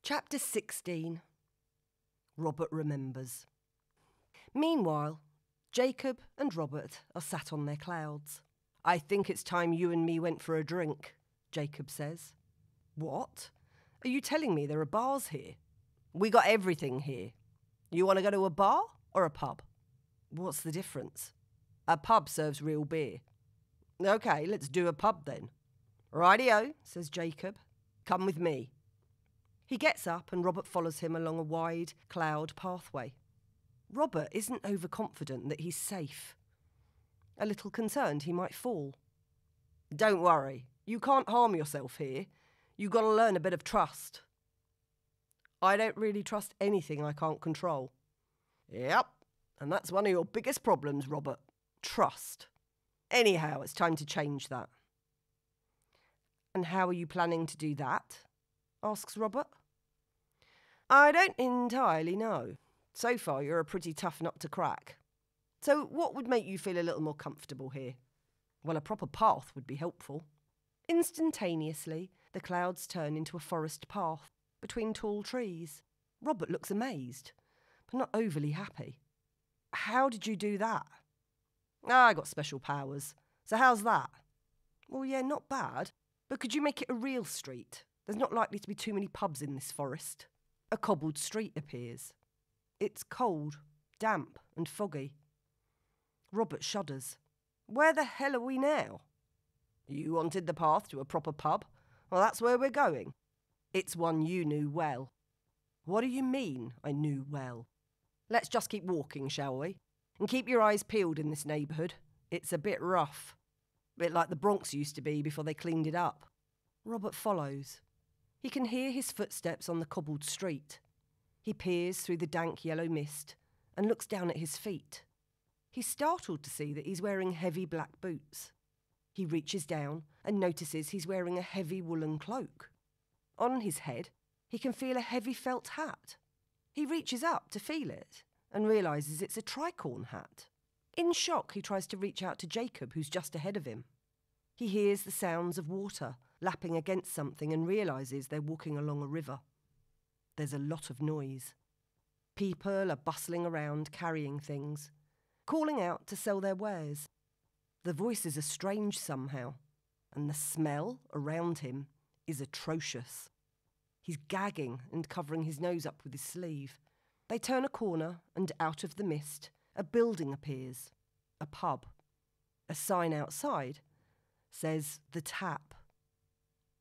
Chapter 16. Robert remembers. Meanwhile, Jacob and Robert are sat on their clouds. "I think it's time you and me went for a drink," Jacob says. "What? Are you telling me there are bars here?" "We got everything here. You want to go to a bar or a pub?" "What's the difference?" "A pub serves real beer." "Okay, let's do a pub then." "Rightio," says Jacob. "Come with me." He gets up and Robert follows him along a wide cloud pathway. Robert isn't overconfident that he's safe. A little concerned he might fall. "Don't worry, you can't harm yourself here. You got to learn a bit of trust." "I don't really trust anything I can't control." "Yep, and that's one of your biggest problems, Robert. Trust. Anyhow, it's time to change that." "And how are you planning to do that?" asks Robert. "I don't entirely know. So far, you're a pretty tough nut to crack. So what would make you feel a little more comfortable here?" "Well, a proper path would be helpful." Instantaneously, the clouds turn into a forest path between tall trees. Robert looks amazed, but not overly happy. "How did you do that?" "I got special powers. So how's that?" "Well, yeah, not bad. But could you make it a real street? There's not likely to be too many pubs in this forest." A cobbled street appears. It's cold, damp and foggy. Robert shudders. "Where the hell are we now?" "You wanted the path to a proper pub? Well, that's where we're going." "It's one you knew well." "What do you mean, I knew well?" "Let's just keep walking, shall we? And keep your eyes peeled in this neighbourhood. It's a bit rough. A bit like the Bronx used to be before they cleaned it up." Robert follows. He can hear his footsteps on the cobbled street. He peers through the dank yellow mist and looks down at his feet. He's startled to see that he's wearing heavy black boots. He reaches down and notices he's wearing a heavy woolen cloak. On his head, he can feel a heavy felt hat. He reaches up to feel it and realises it's a tricorn hat. In shock, he tries to reach out to Jacob, who's just ahead of him. He hears the sounds of water lapping against something and realises they're walking along a river. There's a lot of noise. People are bustling around carrying things, calling out to sell their wares. The voices are strange somehow, and the smell around him is atrocious. He's gagging and covering his nose up with his sleeve. They turn a corner and out of the mist, a building appears. A pub. A sign outside says The Tap.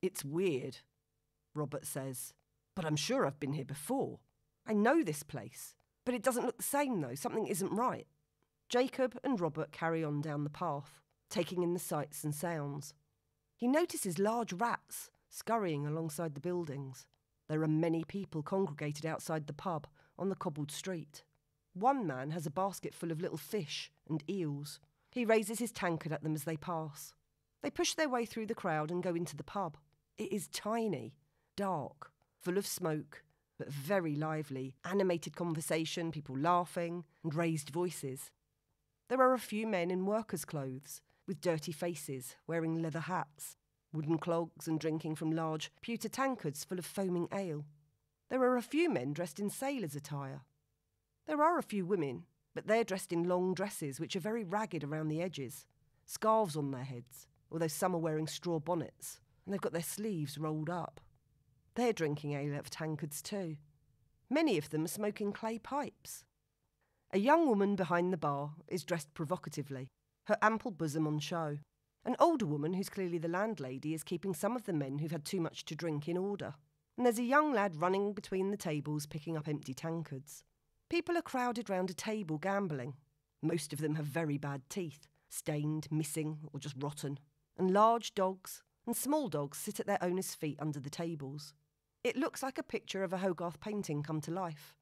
"It's weird," Robert says, "but I'm sure I've been here before. I know this place, but it doesn't look the same though. Something isn't right." Jacob and Robert carry on down the path, taking in the sights and sounds. He notices large rats scurrying alongside the buildings. There are many people congregated outside the pub on the cobbled street. One man has a basket full of little fish and eels. He raises his tankard at them as they pass. They push their way through the crowd and go into the pub. It is tiny, dark, full of smoke, but very lively, animated conversation, people laughing, and raised voices. There are a few men in workers' clothes, with dirty faces, wearing leather hats, wooden clogs and drinking from large pewter tankards full of foaming ale. There are a few men dressed in sailors' attire. There are a few women, but they're dressed in long dresses which are very ragged around the edges, scarves on their heads, although some are wearing straw bonnets, and they've got their sleeves rolled up. They're drinking ale out of tankards too. Many of them are smoking clay pipes. A young woman behind the bar is dressed provocatively, her ample bosom on show. An older woman, who's clearly the landlady, is keeping some of the men who've had too much to drink in order. And there's a young lad running between the tables picking up empty tankards. People are crowded round a table gambling. Most of them have very bad teeth, stained, missing, or just rotten. And large dogs and small dogs sit at their owners' feet under the tables. It looks like a picture of a Hogarth painting come to life.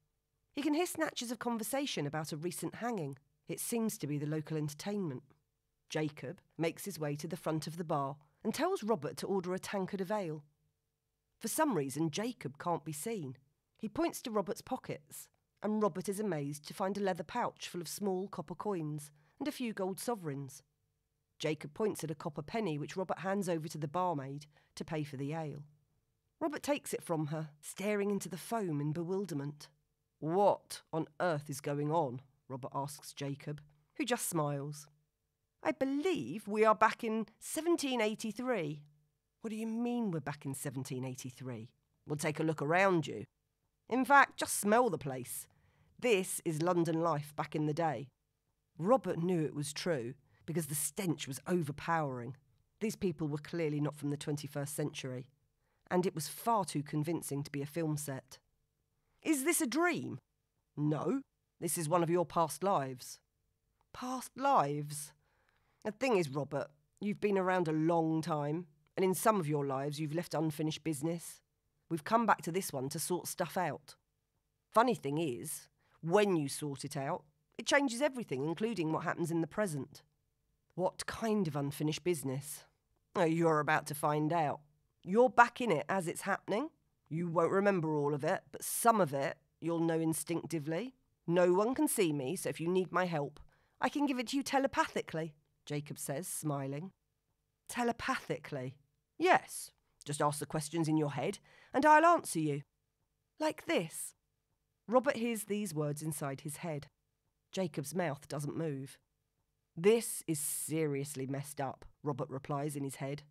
He can hear snatches of conversation about a recent hanging. It seems to be the local entertainment. Jacob makes his way to the front of the bar and tells Robert to order a tankard of ale. For some reason, Jacob can't be seen. He points to Robert's pockets, and Robert is amazed to find a leather pouch full of small copper coins and a few gold sovereigns. Jacob points at a copper penny which Robert hands over to the barmaid to pay for the ale. Robert takes it from her, staring into the foam in bewilderment. What on earth is going on? Robert asks Jacob, who just smiles. I believe we are back in 1783. What do you mean we're back in 1783? Well, take a look around you. In fact, just smell the place. This is London life back in the day. Robert knew it was true because the stench was overpowering. These people were clearly not from the 21st century, and it was far too convincing to be a film set. Is this a dream? No, this is one of your past lives. Past lives? The thing is, Robert, you've been around a long time, and in some of your lives you've left unfinished business. We've come back to this one to sort stuff out. Funny thing is, when you sort it out, it changes everything, including what happens in the present. What kind of unfinished business? Oh, you're about to find out. You're back in it as it's happening. You won't remember all of it, but some of it you'll know instinctively. No one can see me, so if you need my help, I can give it to you telepathically, Jacob says, smiling. Telepathically? Yes. Just ask the questions in your head, and I'll answer you. Like this. Robert hears these words inside his head. Jacob's mouth doesn't move. This is seriously messed up, Robert replies in his head.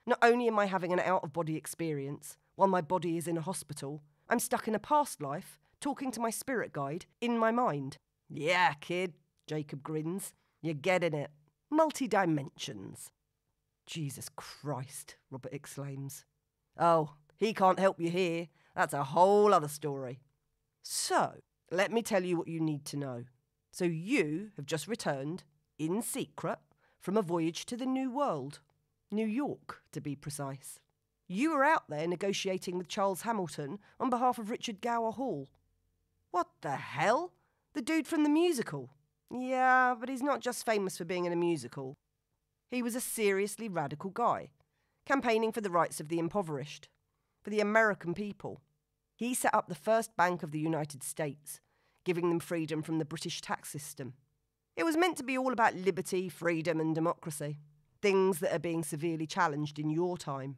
Not only am I having an out-of-body experience, while my body is in a hospital, I'm stuck in a past life, talking to my spirit guide in my mind. Yeah, kid, Jacob grins. You're getting it. Multi-dimensions. Jesus Christ, Robert exclaims. Oh, he can't help you here. That's a whole other story. So, let me tell you what you need to know. So you have just returned, in secret, from a voyage to the New World. New York, to be precise. You were out there negotiating with Charles Hamilton on behalf of Richard Gower Hall. What the hell? The dude from the musical? Yeah, but he's not just famous for being in a musical. He was a seriously radical guy, campaigning for the rights of the impoverished, for the American people. He set up the first bank of the United States, giving them freedom from the British tax system. It was meant to be all about liberty, freedom and democracy, things that are being severely challenged in your time.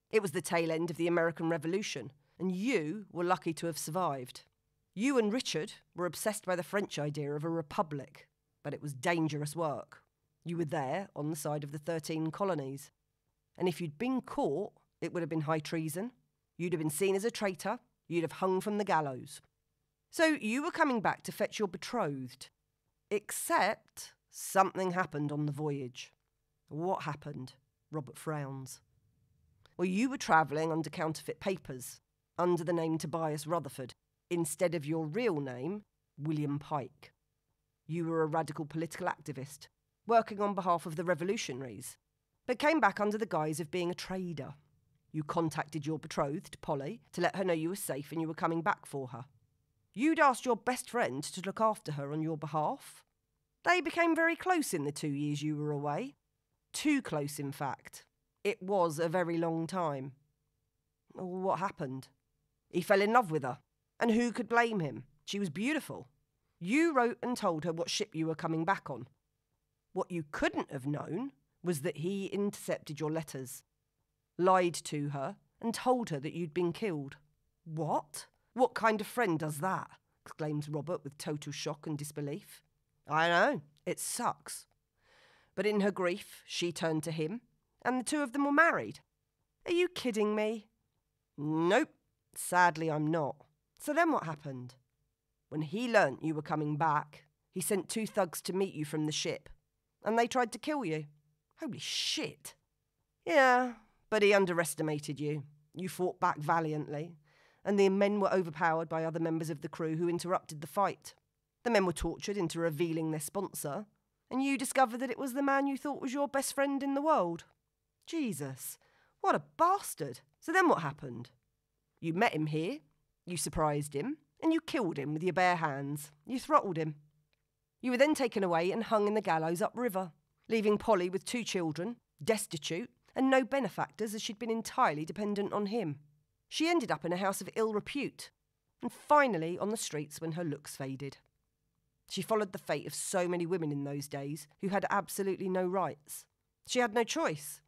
It was the tail end of the American Revolution, and you were lucky to have survived. You and Richard were obsessed by the French idea of a republic, but it was dangerous work. You were there on the side of the 13 colonies. And if you'd been caught, it would have been high treason. You'd have been seen as a traitor. You'd have hung from the gallows. So you were coming back to fetch your betrothed. Except something happened on the voyage. What happened? Robert frowns. Well, you were travelling under counterfeit papers, under the name Tobias Rutherford, instead of your real name, William Pike. You were a radical political activist, working on behalf of the revolutionaries, but came back under the guise of being a trader. You contacted your betrothed, Polly, to let her know you were safe and you were coming back for her. You'd asked your best friend to look after her on your behalf. They became very close in the 2 years you were away. Too close, in fact. It was a very long time. What happened? He fell in love with her. And who could blame him? She was beautiful. You wrote and told her what ship you were coming back on. What you couldn't have known was that he intercepted your letters, lied to her, and told her that you'd been killed. What? What kind of friend does that? Exclaims Robert with total shock and disbelief. I know, it sucks. But in her grief, she turned to him, and the two of them were married. Are you kidding me? Nope, sadly I'm not. So then what happened? When he learnt you were coming back, he sent 2 thugs to meet you from the ship, and they tried to kill you. Holy shit. Yeah, but he underestimated you. You fought back valiantly, and the men were overpowered by other members of the crew who interrupted the fight. The men were tortured into revealing their sponsor, and you discovered that it was the man you thought was your best friend in the world. Jesus, what a bastard. So then what happened? You met him here, you surprised him, and you killed him with your bare hands. You throttled him. You were then taken away and hung in the gallows upriver, leaving Polly with 2 children, destitute, and no benefactors as she'd been entirely dependent on him. She ended up in a house of ill repute, and finally on the streets when her looks faded. She followed the fate of so many women in those days who had absolutely no rights. She had no choice.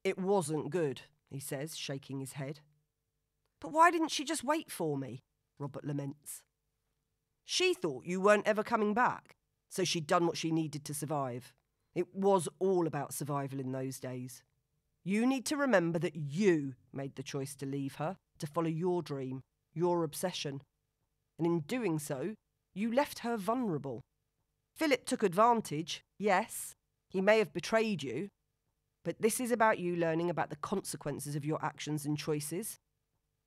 It wasn't good, he says, shaking his head. But why didn't she just wait for me? Robert laments. She thought you weren't ever coming back, so she'd done what she needed to survive. It was all about survival in those days. You need to remember that you made the choice to leave her, to follow your dream, your obsession. And in doing so, you left her vulnerable. Philip took advantage, yes. He may have betrayed you. But this is about you learning about the consequences of your actions and choices.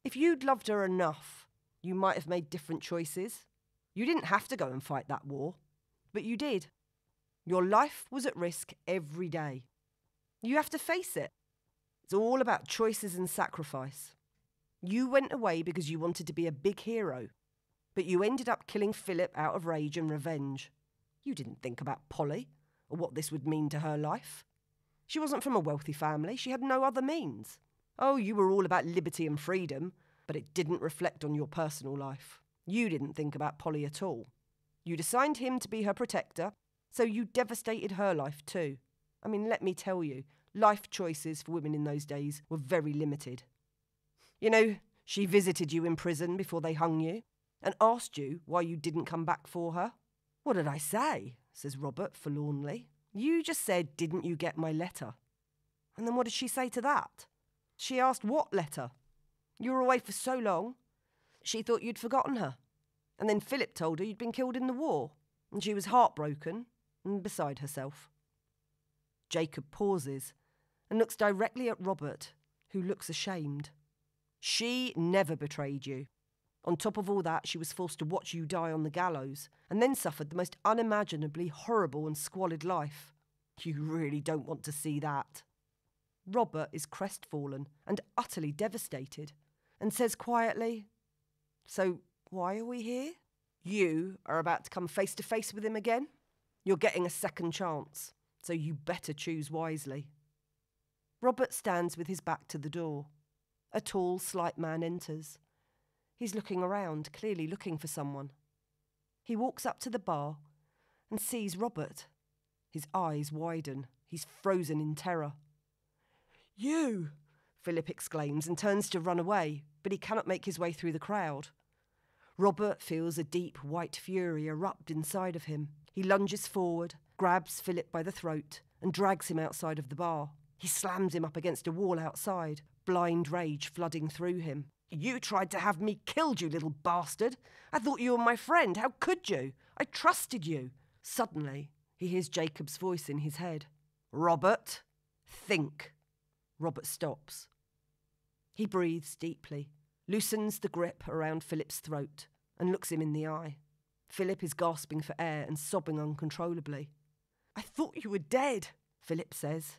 If you'd loved her enough, you might have made different choices. You didn't have to go and fight that war, but you did. Your life was at risk every day. You have to face it. It's all about choices and sacrifice. You went away because you wanted to be a big hero, but you ended up killing Philip out of rage and revenge. You didn't think about Polly or what this would mean to her life. She wasn't from a wealthy family. She had no other means. Oh, you were all about liberty and freedom, but it didn't reflect on your personal life. You didn't think about Polly at all. You'd assigned him to be her protector, so you devastated her life too. I mean, let me tell you, life choices for women in those days were very limited. You know, she visited you in prison before they hung you and asked you why you didn't come back for her. What did I say? Says Robert forlornly. You just said, didn't you get my letter? And then what did she say to that? She asked what letter? You were away for so long, she thought you'd forgotten her. And then Philip told her you'd been killed in the war, and she was heartbroken and beside herself. Jacob pauses and looks directly at Robert, who looks ashamed. She never betrayed you. On top of all that, she was forced to watch you die on the gallows and then suffered the most unimaginably horrible and squalid life. You really don't want to see that. Robert is crestfallen and utterly devastated and says quietly, So why are we here? You are about to come face to face with him again. You're getting a second chance, so you better choose wisely. Robert stands with his back to the door. A tall, slight man enters. He's looking around, clearly looking for someone. He walks up to the bar and sees Robert. His eyes widen. He's frozen in terror. You! Philip exclaims and turns to run away, but he cannot make his way through the crowd. Robert feels a deep white fury erupt inside of him. He lunges forward, grabs Philip by the throat, and drags him outside of the bar. He slams him up against a wall outside, blind rage flooding through him. You tried to have me killed, you little bastard. I thought you were my friend. How could you? I trusted you. Suddenly, he hears Jacob's voice in his head. Robert, think. Robert stops. He breathes deeply, loosens the grip around Philip's throat, and looks him in the eye. Philip is gasping for air and sobbing uncontrollably. I thought you were dead, Philip says.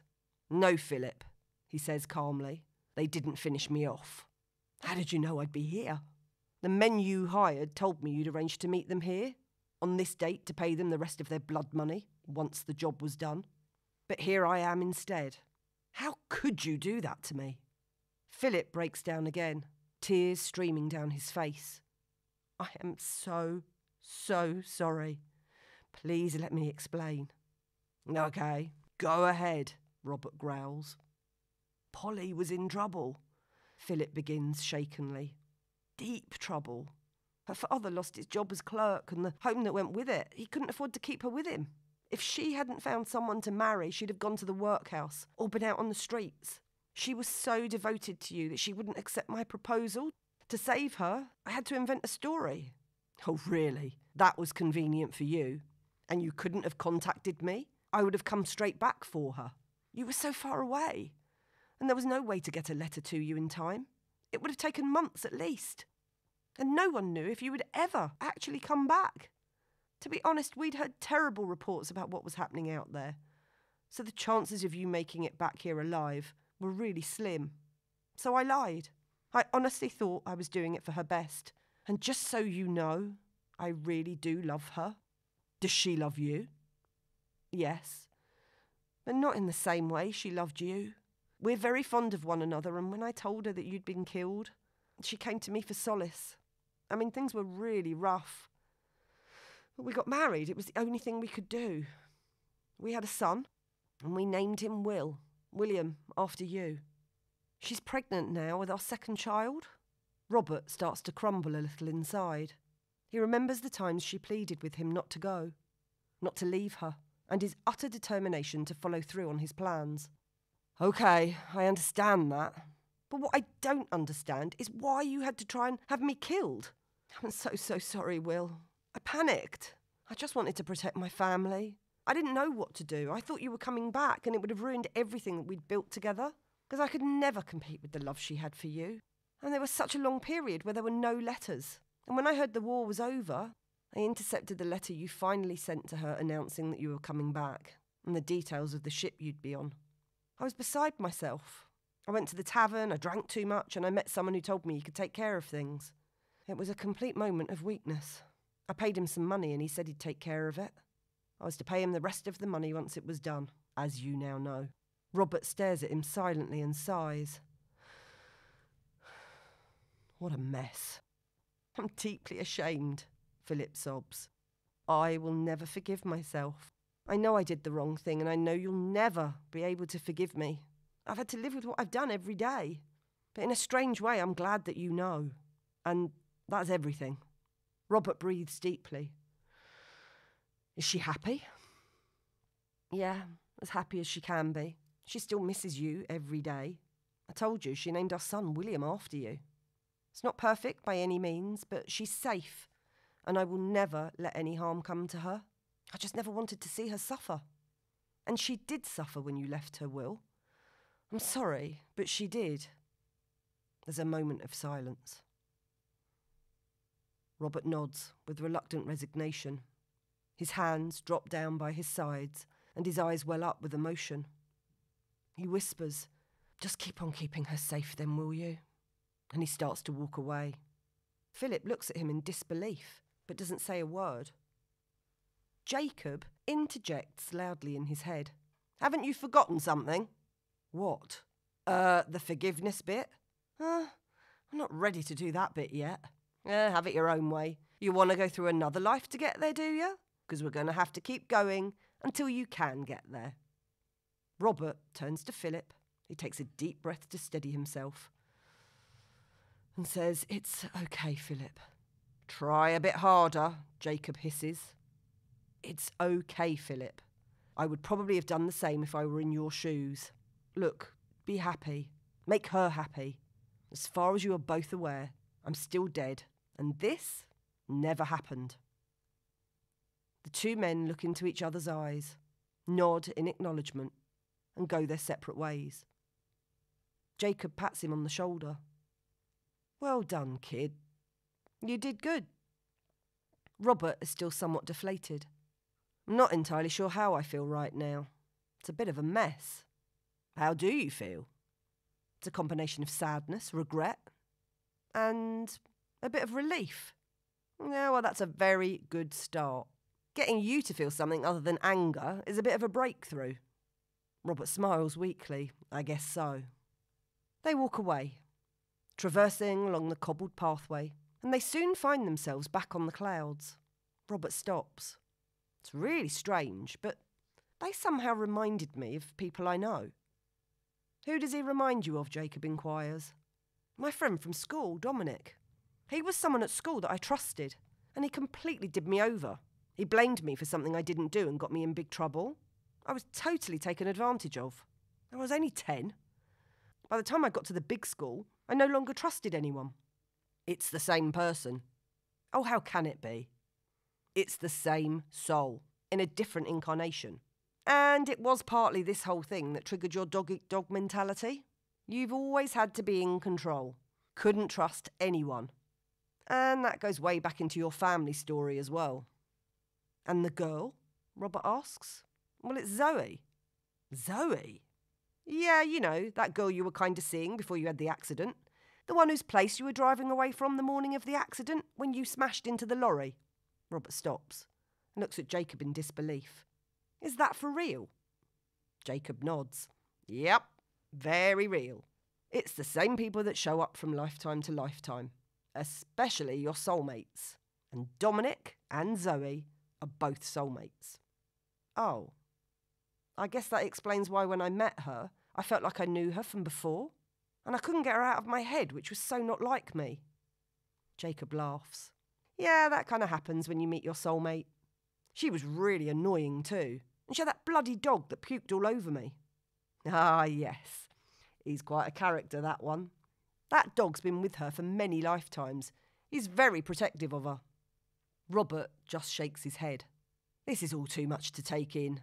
No, Philip, he says calmly. They didn't finish me off. How did you know I'd be here? The men you hired told me you'd arranged to meet them here, on this date to pay them the rest of their blood money, once the job was done. But here I am instead. How could you do that to me? Philip breaks down again, tears streaming down his face. I am so sorry. Please let me explain. Okay, go ahead, Robert growls. Polly was in trouble, Philip begins shakenly. Deep trouble. Her father lost his job as clerk and the home that went with it. He couldn't afford to keep her with him. If she hadn't found someone to marry, she'd have gone to the workhouse or been out on the streets. She was so devoted to you that she wouldn't accept my proposal. To save her, I had to invent a story. Oh, really? That was convenient for you? And you couldn't have contacted me? I would have come straight back for her. You were so far away. And there was no way to get a letter to you in time. It would have taken months at least. And no one knew if you would ever actually come back. To be honest, we'd heard terrible reports about what was happening out there. So the chances of you making it back here alive were really slim. So I lied. I honestly thought I was doing it for her best. And just so you know, I really do love her. Does she love you? Yes. But not in the same way she loved you. We're very fond of one another, and when I told her that you'd been killed, she came to me for solace. I mean, things were really rough. But we got married. It was the only thing we could do. We had a son, and we named him William, after you. She's pregnant now with our second child. Robert starts to crumble a little inside. He remembers the times she pleaded with him not to go, not to leave her, and his utter determination to follow through on his plans. Okay, I understand that. But what I don't understand is why you had to try and have me killed. I'm so sorry, Will. I panicked. I just wanted to protect my family. I didn't know what to do. I thought you were coming back and it would have ruined everything that we'd built together. Because I could never compete with the love she had for you. And there was such a long period where there were no letters. And when I heard the war was over, I intercepted the letter you finally sent to her announcing that you were coming back and the details of the ship you'd be on. I was beside myself. I went to the tavern, I drank too much, and I met someone who told me he could take care of things. It was a complete moment of weakness. I paid him some money and he said he'd take care of it. I was to pay him the rest of the money once it was done, as you now know. Robert stares at him silently and sighs. What a mess. I'm deeply ashamed, Philip sobs. I will never forgive myself. I know I did the wrong thing and I know you'll never be able to forgive me. I've had to live with what I've done every day. But in a strange way, I'm glad that you know. And that's everything. Robert breathes deeply. Is she happy? Yeah, as happy as she can be. She still misses you every day. I told you she named our son William after you. It's not perfect by any means, but she's safe. And I will never let any harm come to her. I just never wanted to see her suffer. And she did suffer when you left her, Will. I'm sorry, but she did. There's a moment of silence. Robert nods with reluctant resignation. His hands drop down by his sides and his eyes well up with emotion. He whispers, "Just keep on keeping her safe then, will you?" And he starts to walk away. Philip looks at him in disbelief, but doesn't say a word. Jacob interjects loudly in his head. "Haven't you forgotten something?" "What?" The forgiveness bit." I'm not ready to do that bit yet." Have it your own way. You want to go through another life to get there, do you? Because we're going to have to keep going until you can get there." Robert turns to Philip. He takes a deep breath to steady himself and says, "It's okay, Philip." "Try a bit harder," Jacob hisses. "It's okay, Philip. I would probably have done the same if I were in your shoes. Look, be happy. Make her happy. As far as you are both aware, I'm still dead, and this never happened." The two men look into each other's eyes, nod in acknowledgement, and go their separate ways. Jacob pats him on the shoulder. "Well done, kid. You did good." Robert is still somewhat deflated. "I'm not entirely sure how I feel right now. It's a bit of a mess." "How do you feel?" "It's a combination of sadness, regret, and a bit of relief." "Yeah, well, that's a very good start. Getting you to feel something other than anger is a bit of a breakthrough." Robert smiles weakly. "I guess so." They walk away, traversing along the cobbled pathway, and they soon find themselves back on the clouds. Robert stops. "It's really strange, but they somehow reminded me of people I know." "Who does he remind you of?" Jacob inquires. "My friend from school, Dominic. He was someone at school that I trusted, and he completely did me over. He blamed me for something I didn't do and got me in big trouble. I was totally taken advantage of. I was only 10. By the time I got to the big school, I no longer trusted anyone." "It's the same person." "Oh, how can it be?" "It's the same soul, in a different incarnation. And it was partly this whole thing that triggered your dog-eat-dog mentality. You've always had to be in control. Couldn't trust anyone. And that goes way back into your family story as well." "And the girl?" Robert asks. "Well, it's Zoe." "Zoe?" "Yeah, you know, that girl you were kind of seeing before you had the accident. The one whose place you were driving away from the morning of the accident when you smashed into the lorry." Robert stops and looks at Jacob in disbelief. "Is that for real?" Jacob nods. "Yep, very real. It's the same people that show up from lifetime to lifetime, especially your soulmates. And Dominic and Zoe are both soulmates." "Oh. I guess that explains why when I met her, I felt like I knew her from before. And I couldn't get her out of my head, which was so not like me. Jacob laughs. Yeah, that kind of happens when you meet your soulmate. She was really annoying too, and she had that bloody dog that puked all over me. Ah, yes. He's quite a character, that one. That dog's been with her for many lifetimes. He's very protective of her. Robert just shakes his head. This is all too much to take in.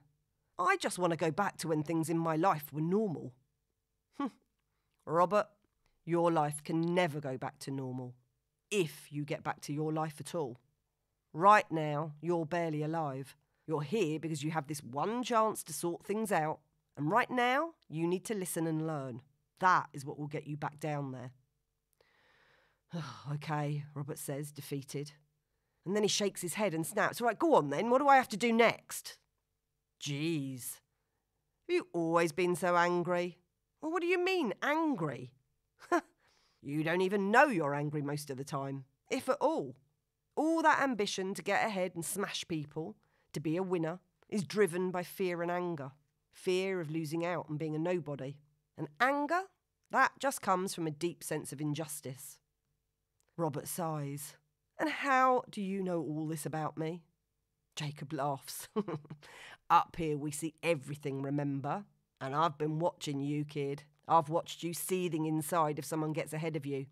I just want to go back to when things in my life were normal. Robert, your life can never go back to normal, if you get back to your life at all. Right now, you're barely alive. You're here because you have this one chance to sort things out, and right now, you need to listen and learn. That is what will get you back down there. Okay, Robert says, defeated. And then he shakes his head and snaps. Right, go on then, what do I have to do next? Jeez. Have you always been so angry? Well, what do you mean, angry? You don't even know you're angry most of the time, if at all. All that ambition to get ahead and smash people, to be a winner, is driven by fear and anger. Fear of losing out and being a nobody. And anger, that just comes from a deep sense of injustice. Robert sighs. And how do you know all this about me? Jacob laughs. Up here we see everything, remember? And I've been watching you, kid. I've watched you seething inside if someone gets ahead of you.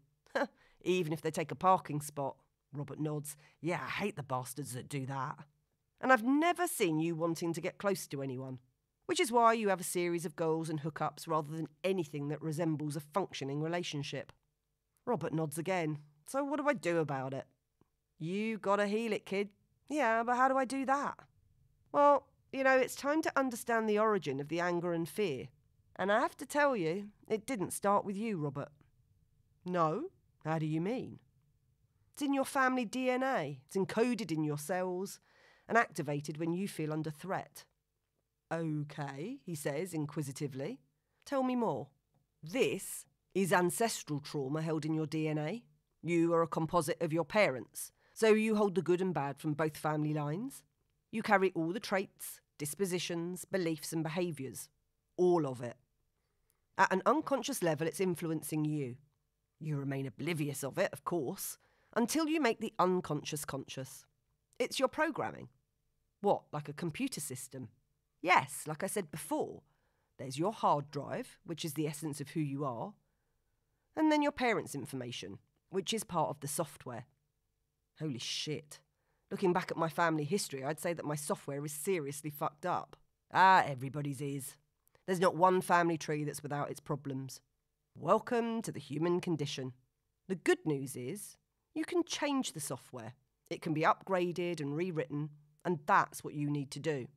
Even if they take a parking spot. Robert nods. Yeah, I hate the bastards that do that. And I've never seen you wanting to get close to anyone. Which is why you have a series of goals and hookups rather than anything that resembles a functioning relationship. Robert nods again. So what do I do about it? You gotta heal it, kid. Yeah, but how do I do that? Well, it's time to understand the origin of the anger and fear. And I have to tell you, it didn't start with you, Robert. No? How do you mean? It's in your family DNA. It's encoded in your cells and activated when you feel under threat. Okay, he says inquisitively. Tell me more. This is ancestral trauma held in your DNA. You are a composite of your parents, so you hold the good and bad from both family lines. You carry all the traits, dispositions, beliefs and behaviours. All of it. At an unconscious level, it's influencing you. You remain oblivious of it, of course, until you make the unconscious conscious. It's your programming. What, like a computer system? Yes, like I said before. There's your hard drive, which is the essence of who you are, and then your parents' information, which is part of the software. Holy shit. Looking back at my family history, I'd say that my software is seriously fucked up. Everybody's is. There's not one family tree that's without its problems. Welcome to the human condition. The good news is, you can change the software. It can be upgraded and rewritten, and that's what you need to do.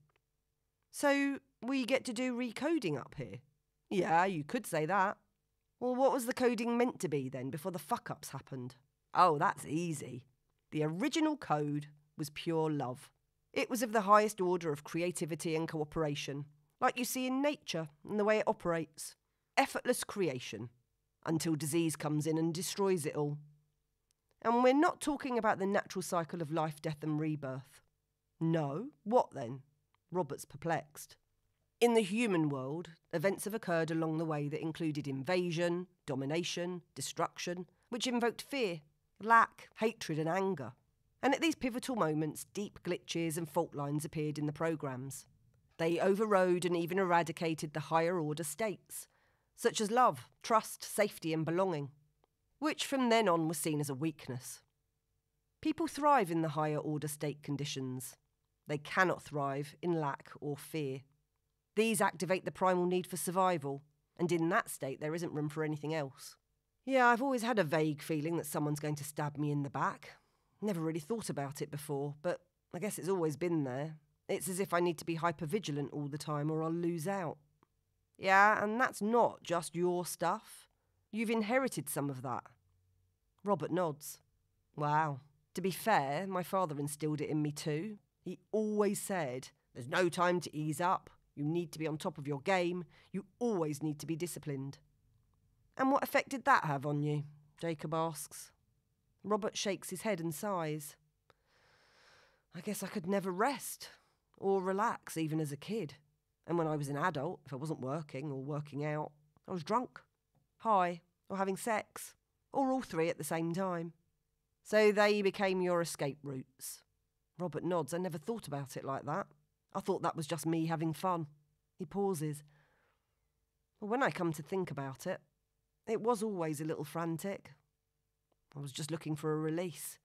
So, we get to do recoding up here? Yeah, you could say that. Well, what was the coding meant to be then, before the fuck-ups happened? Oh, that's easy. The original code was pure love. It was of the highest order of creativity and cooperation, like you see in nature and the way it operates. Effortless creation, until disease comes in and destroys it all. And we're not talking about the natural cycle of life, death and rebirth. No, what then? Robert's perplexed. In the human world, events have occurred along the way that included invasion, domination, destruction, which invoked fear, lack, hatred and anger. And at these pivotal moments, deep glitches and fault lines appeared in the programs. They overrode and even eradicated the higher order states, such as love, trust, safety and belonging, which from then on was seen as a weakness. People thrive in the higher order state conditions. They cannot thrive in lack or fear. These activate the primal need for survival, and in that state there isn't room for anything else. Yeah, I've always had a vague feeling that someone's going to stab me in the back. Never really thought about it before, but I guess it's always been there. It's as if I need to be hypervigilant all the time or I'll lose out. Yeah, and that's not just your stuff. You've inherited some of that. Robert nods. Wow. To be fair, my father instilled it in me too. He always said, there's no time to ease up. You need to be on top of your game. You always need to be disciplined. And what effect did that have on you? Jacob asks. Robert shakes his head and sighs. I guess I could never rest or relax even as a kid. And when I was an adult, if I wasn't working or working out, I was drunk, high, or having sex, or all three at the same time. So they became your escape routes. Robert nods. I never thought about it like that. I thought that was just me having fun. He pauses. Well, when I come to think about it, it was always a little frantic. I was just looking for a release.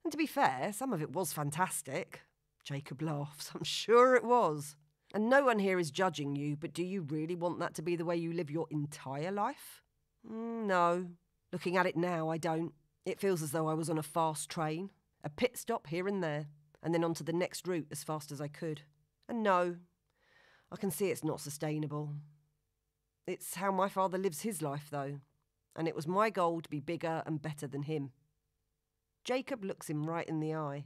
And to be fair, some of it was fantastic. Jacob laughs. I'm sure it was. And no one here is judging you, but do you really want that to be the way you live your entire life? No. Looking at it now, I don't. It feels as though I was on a fast train. A pit stop here and there, and then on to the next route as fast as I could. And no, I can see it's not sustainable. It's how my father lives his life, though, and it was my goal to be bigger and better than him. Jacob looks him right in the eye.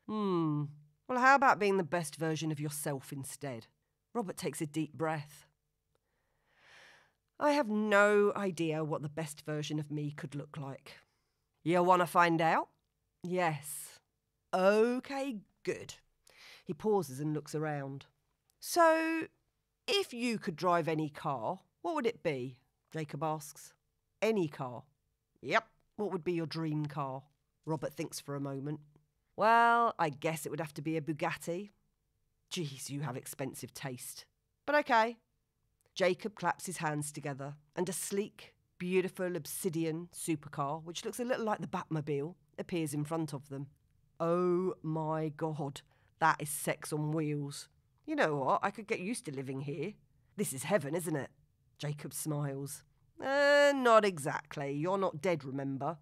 Well, how about being the best version of yourself instead? Robert takes a deep breath. I have no idea what the best version of me could look like. You want to find out? Yes. Okay, good. He pauses and looks around. So, if you could drive any car, what would it be? Jacob asks. Any car? Yep. What would be your dream car? Robert thinks for a moment. Well, I guess it would have to be a Bugatti. Geez, you have expensive taste. But okay. Jacob claps his hands together, and a sleek, beautiful obsidian supercar, which looks a little like the Batmobile, appears in front of them. Oh my God, that is sex on wheels. You know what, I could get used to living here. This is heaven, isn't it? Jacob smiles. Not exactly. You're not dead, remember?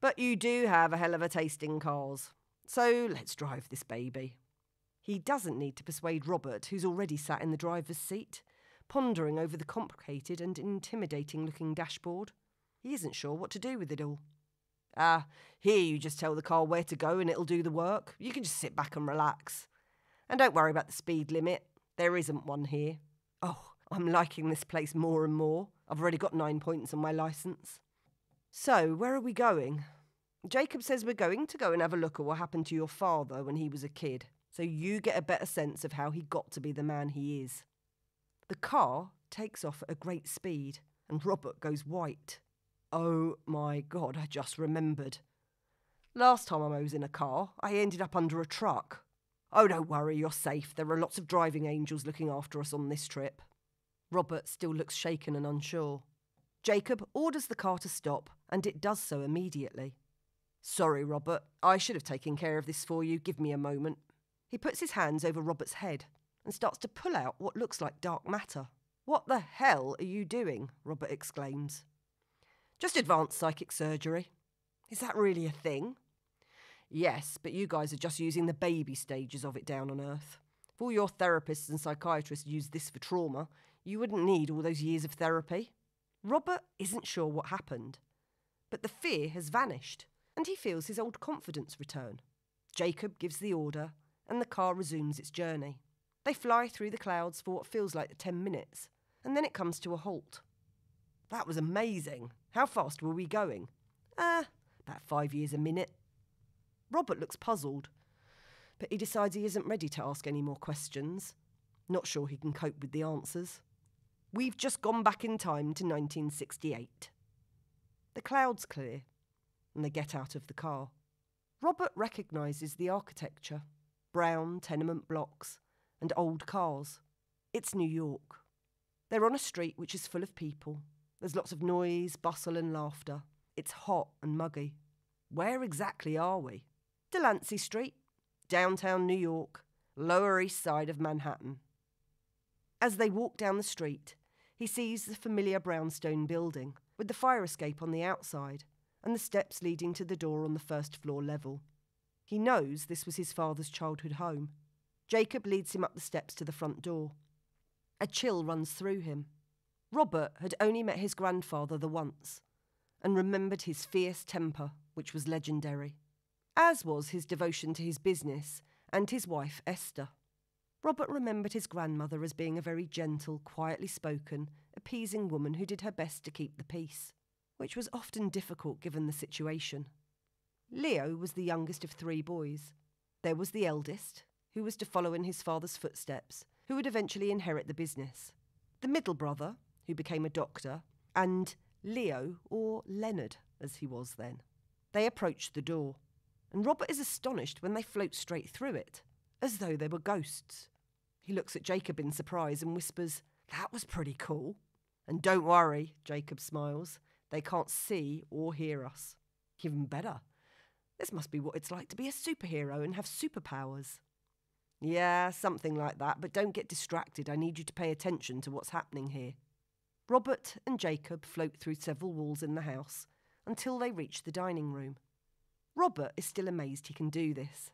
But you do have a hell of a taste in cars. So let's drive this baby. He doesn't need to persuade Robert, who's already sat in the driver's seat, pondering over the complicated and intimidating-looking dashboard. He isn't sure what to do with it all. Here you just tell the car where to go and it'll do the work. You can just sit back and relax. And don't worry about the speed limit. There isn't one here. Oh, I'm liking this place more and more. I've already got 9 points on my licence. So, where are we going? Jacob says we're going to go and have a look at what happened to your father when he was a kid, so you get a better sense of how he got to be the man he is. The car takes off at a great speed, and Robert goes white. Oh my God, I just remembered. Last time I was in a car, I ended up under a truck. Oh, don't worry, you're safe. There are lots of driving angels looking after us on this trip. Robert still looks shaken and unsure. Jacob orders the car to stop, and it does so immediately. Sorry, Robert, I should have taken care of this for you. Give me a moment. He puts his hands over Robert's head and starts to pull out what looks like dark matter. What the hell are you doing? Robert exclaims. Just advanced psychic surgery. Is that really a thing? Yes, but you guys are just using the baby stages of it down on Earth. If all your therapists and psychiatrists used this for trauma, you wouldn't need all those years of therapy. Robert isn't sure what happened, but the fear has vanished, and he feels his old confidence return. Jacob gives the order, and the car resumes its journey. They fly through the clouds for what feels like 10 minutes, and then it comes to a halt. That was amazing. How fast were we going? About 5 years a minute. Robert looks puzzled, but he decides he isn't ready to ask any more questions. Not sure he can cope with the answers. We've just gone back in time to 1968. The clouds clear, and they get out of the car. Robert recognises the architecture, brown tenement blocks and old cars. It's New York. They're on a street which is full of people. There's lots of noise, bustle and laughter. It's hot and muggy. Where exactly are we? Delancey Street, downtown New York, Lower East Side of Manhattan. As they walk down the street, he sees the familiar brownstone building with the fire escape on the outside and the steps leading to the door on the first floor level. He knows this was his father's childhood home. Jacob leads him up the steps to the front door. A chill runs through him. Robert had only met his grandfather the once and remembered his fierce temper, which was legendary, as was his devotion to his business and his wife Esther. Robert remembered his grandmother as being a very gentle, quietly spoken, appeasing woman who did her best to keep the peace, which was often difficult given the situation. Leo was the youngest of 3 boys. There was the eldest, who was to follow in his father's footsteps, who would eventually inherit the business. The middle brother, who became a doctor, and Leo, or Leonard, as he was then. They approach the door, and Robert is astonished when they float straight through it, as though they were ghosts. He looks at Jacob in surprise and whispers, "That was pretty cool." "And don't worry," Jacob smiles, "they can't see or hear us." "Even better. This must be what it's like to be a superhero and have superpowers." "Yeah, something like that, but don't get distracted. I need you to pay attention to what's happening here." Robert and Jacob float through several walls in the house until they reach the dining room. Robert is still amazed he can do this.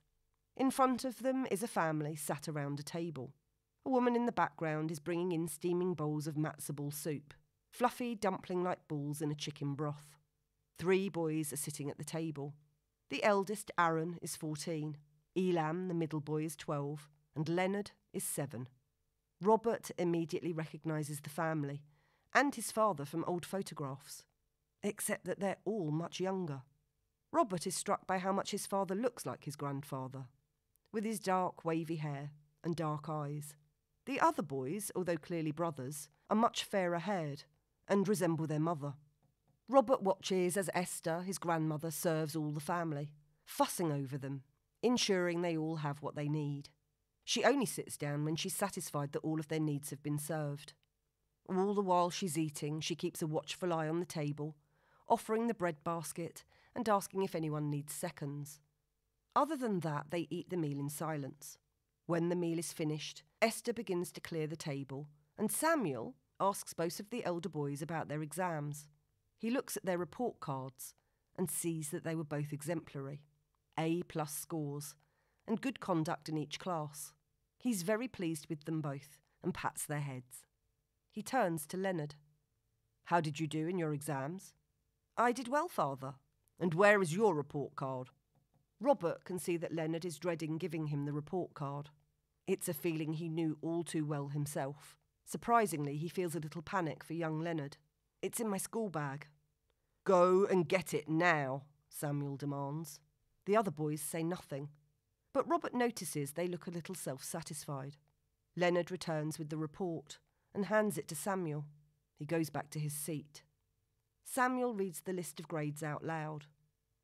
In front of them is a family sat around a table. A woman in the background is bringing in steaming bowls of matzo ball soup, fluffy dumpling-like balls in a chicken broth. 3 boys are sitting at the table. The eldest, Aaron, is 14. Elam, the middle boy, is 12, and Leonard is 7. Robert immediately recognises the family and his father from old photographs, except that they're all much younger. Robert is struck by how much his father looks like his grandfather, with his dark, wavy hair and dark eyes. The other boys, although clearly brothers, are much fairer-haired and resemble their mother. Robert watches as Esther, his grandmother, serves all the family, fussing over them, ensuring they all have what they need. She only sits down when she's satisfied that all of their needs have been served. All the while she's eating, she keeps a watchful eye on the table, offering the bread basket and asking if anyone needs seconds. Other than that, they eat the meal in silence. When the meal is finished, Esther begins to clear the table, and Samuel asks both of the elder boys about their exams. He looks at their report cards and sees that they were both exemplary, A+ scores, and good conduct in each class. He's very pleased with them both and pats their heads. He turns to Leonard. "How did you do in your exams?" "I did well, Father." "And where is your report card?" Robert can see that Leonard is dreading giving him the report card. It's a feeling he knew all too well himself. Surprisingly, he feels a little panic for young Leonard. "It's in my school bag." "Go and get it now," Samuel demands. The other boys say nothing, but Robert notices they look a little self-satisfied. Leonard returns with the report and hands it to Samuel. He goes back to his seat. Samuel reads the list of grades out loud.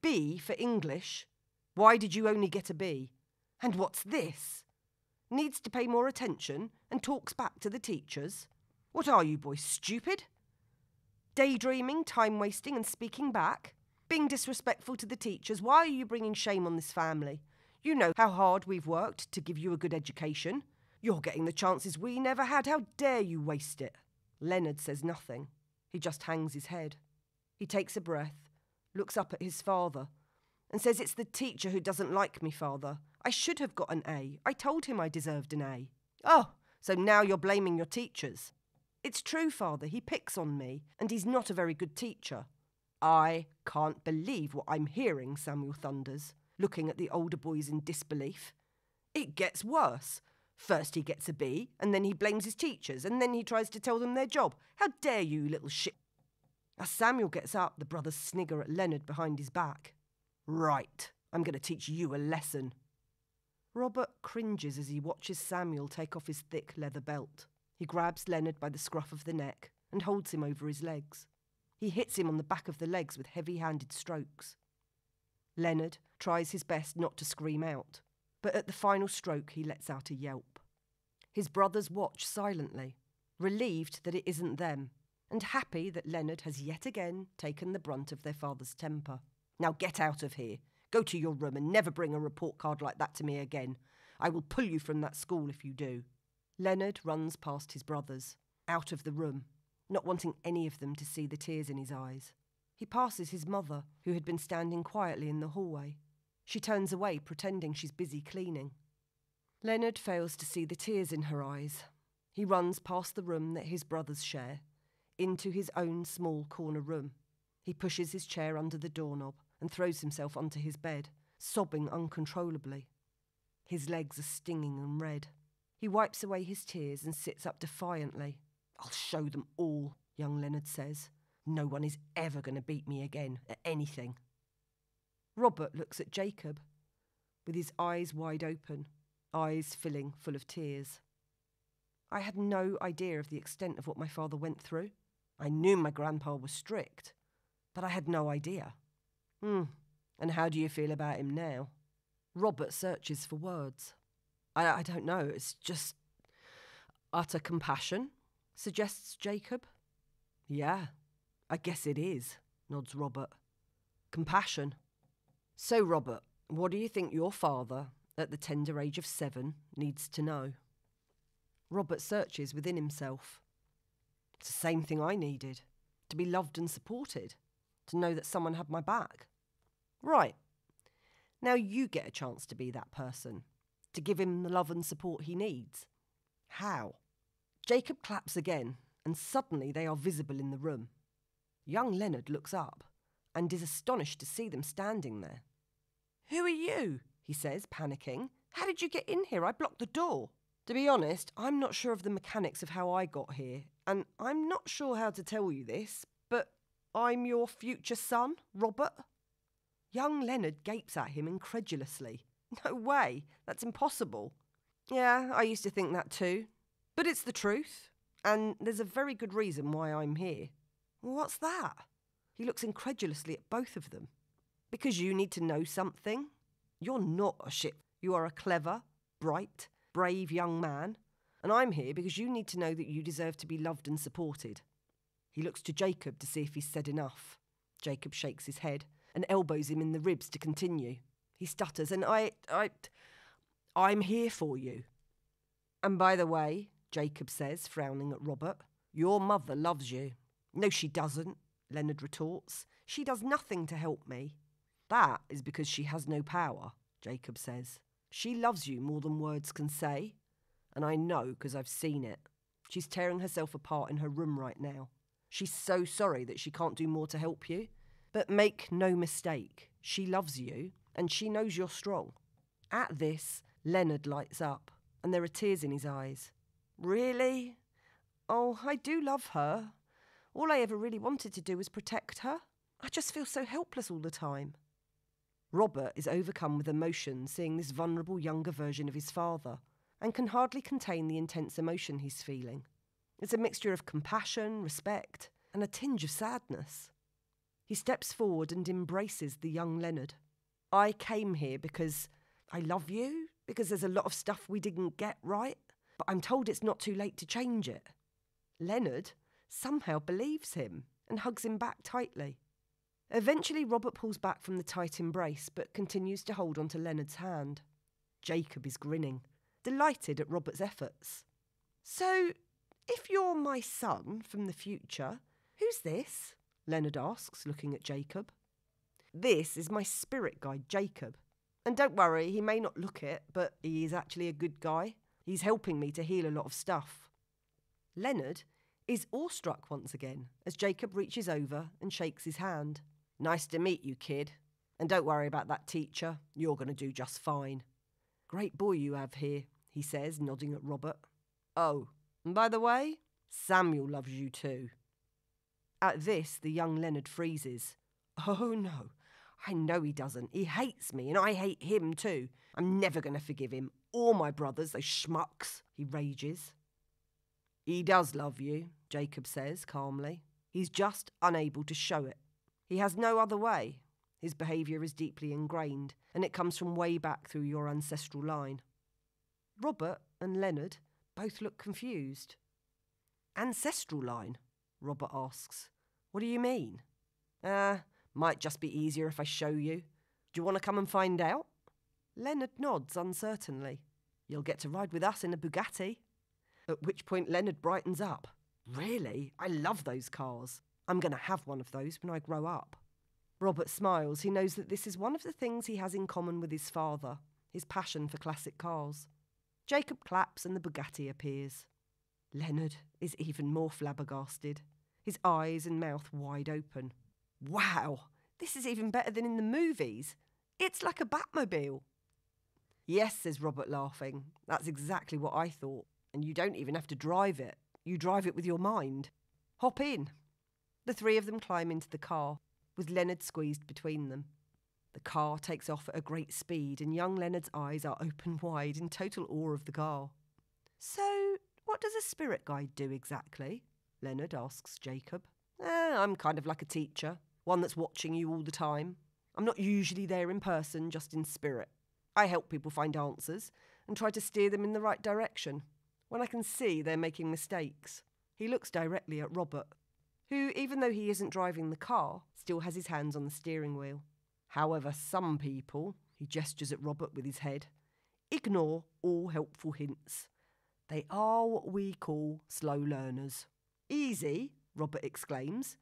"B for English. Why did you only get a B? And what's this? Needs to pay more attention and talks back to the teachers. What are you boys, stupid? Daydreaming, time-wasting and speaking back? Being disrespectful to the teachers? Why are you bringing shame on this family? You know how hard we've worked to give you a good education. You're getting the chances we never had. How dare you waste it?" Leonard says nothing. He just hangs his head. He takes a breath, looks up at his father, and says, "It's the teacher who doesn't like me, Father. I should have got an A. I told him I deserved an A." "Oh, so now you're blaming your teachers?" "It's true, Father. He picks on me, and he's not a very good teacher." "I can't believe what I'm hearing," Samuel thunders, looking at the older boys in disbelief. "It gets worse. First he gets a B, and then he blames his teachers, and then he tries to tell them their job. How dare you, little shit." As Samuel gets up, the brothers snigger at Leonard behind his back. "Right, I'm going to teach you a lesson." Robert cringes as he watches Samuel take off his thick leather belt. He grabs Leonard by the scruff of the neck and holds him over his legs. He hits him on the back of the legs with heavy-handed strokes. Leonard tries his best not to scream out, but at the final stroke he lets out a yelp. His brothers watch silently, relieved that it isn't them, and happy that Leonard has yet again taken the brunt of their father's temper. "Now get out of here. Go to your room and never bring a report card like that to me again. I will pull you from that school if you do." Leonard runs past his brothers, out of the room, not wanting any of them to see the tears in his eyes. He passes his mother, who had been standing quietly in the hallway. She turns away, pretending she's busy cleaning. Leonard fails to see the tears in her eyes. He runs past the room that his brothers share, into his own small corner room. He pushes his chair under the doorknob and throws himself onto his bed, sobbing uncontrollably. His legs are stinging and red. He wipes away his tears and sits up defiantly. "I'll show them all," young Leonard says. "No one is ever going to beat me again at anything." Robert looks at Jacob, with his eyes wide open, eyes filling full of tears. "I had no idea of the extent of what my father went through. I knew my grandpa was strict, but I had no idea." And how do you feel about him now? Robert searches for words. I don't know, it's just utter compassion, suggests Jacob. Yeah, I guess it is, nods Robert. Compassion. So, Robert, what do you think your father, at the tender age of 7, needs to know? Robert searches within himself. It's the same thing I needed. To be loved and supported. To know that someone had my back. Right. Now you get a chance to be that person. To give him the love and support he needs. How? Jacob claps again, and suddenly they are visible in the room. Young Leonard looks up, and is astonished to see them standing there. Who are you? He says, panicking. How did you get in here? I blocked the door. To be honest, I'm not sure of the mechanics of how I got here, and I'm not sure how to tell you this, but I'm your future son, Robert. Young Leonard gapes at him incredulously. No way, that's impossible. Yeah, I used to think that too. But it's the truth, and there's a very good reason why I'm here. What's that? He looks incredulously at both of them. Because you need to know something. You're not a shit. You are a clever, bright, brave young man, and I'm here because you need to know that you deserve to be loved and supported. He looks to Jacob to see if he's said enough. Jacob shakes his head and elbows him in the ribs to continue. He stutters, and I'm here for you. And by the way, Jacob says, frowning at Robert, your mother loves you. No, she doesn't, Leonard retorts. She does nothing to help me. That is because she has no power, Jacob says. She loves you more than words can say, and I know because I've seen it. She's tearing herself apart in her room right now. She's so sorry that she can't do more to help you. But make no mistake, she loves you, and she knows you're strong. At this, Leonard lights up, and there are tears in his eyes. Really? Oh, I do love her. All I ever really wanted to do was protect her. I just feel so helpless all the time. Robert is overcome with emotion seeing this vulnerable younger version of his father, and can hardly contain the intense emotion he's feeling. It's a mixture of compassion, respect, and a tinge of sadness. He steps forward and embraces the young Leonard. I came here because I love you, because there's a lot of stuff we didn't get right, but I'm told it's not too late to change it. Leonard somehow believes him and hugs him back tightly. Eventually, Robert pulls back from the tight embrace, but continues to hold onto Leonard's hand. Jacob is grinning, delighted at Robert's efforts. So, if you're my son from the future, who's this? Leonard asks, looking at Jacob. This is my spirit guide, Jacob. And don't worry, he may not look it, but he is actually a good guy. He's helping me to heal a lot of stuff. Leonard is awestruck once again as Jacob reaches over and shakes his hand. Nice to meet you, kid. And don't worry about that teacher. You're going to do just fine. Great boy you have here, he says, nodding at Robert. Oh, and by the way, Samuel loves you too. At this, the young Leonard freezes. Oh no, I know he doesn't. He hates me and I hate him too. I'm never going to forgive him or my brothers, those schmucks, he rages. He does love you, Jacob says calmly. He's just unable to show it. He has no other way. His behaviour is deeply ingrained, and it comes from way back through your ancestral line. Robert and Leonard both look confused. Ancestral line? Robert asks. What do you mean? Might just be easier if I show you. Do you want to come and find out? Leonard nods uncertainly. You'll get to ride with us in a Bugatti. At which point Leonard brightens up. Really? I love those cars. I'm going to have one of those when I grow up. Robert smiles. He knows that this is one of the things he has in common with his father, his passion for classic cars. Jacob claps and the Bugatti appears. Leonard is even more flabbergasted, his eyes and mouth wide open. Wow, this is even better than in the movies. It's like a Batmobile. Yes, says Robert, laughing. That's exactly what I thought. And you don't even have to drive it. You drive it with your mind. Hop in. The three of them climb into the car, with Leonard squeezed between them. The car takes off at a great speed, and young Leonard's eyes are open wide in total awe of the car. So, what does a spirit guide do exactly? Leonard asks Jacob. I'm kind of like a teacher, one that's watching you all the time. I'm not usually there in person, just in spirit. I help people find answers and try to steer them in the right direction when I can see they're making mistakes. He looks directly at Robert, who, even though he isn't driving the car, still has his hands on the steering wheel. However, some people, he gestures at Robert with his head, ignore all helpful hints. They are what we call slow learners. Easy, Robert exclaims.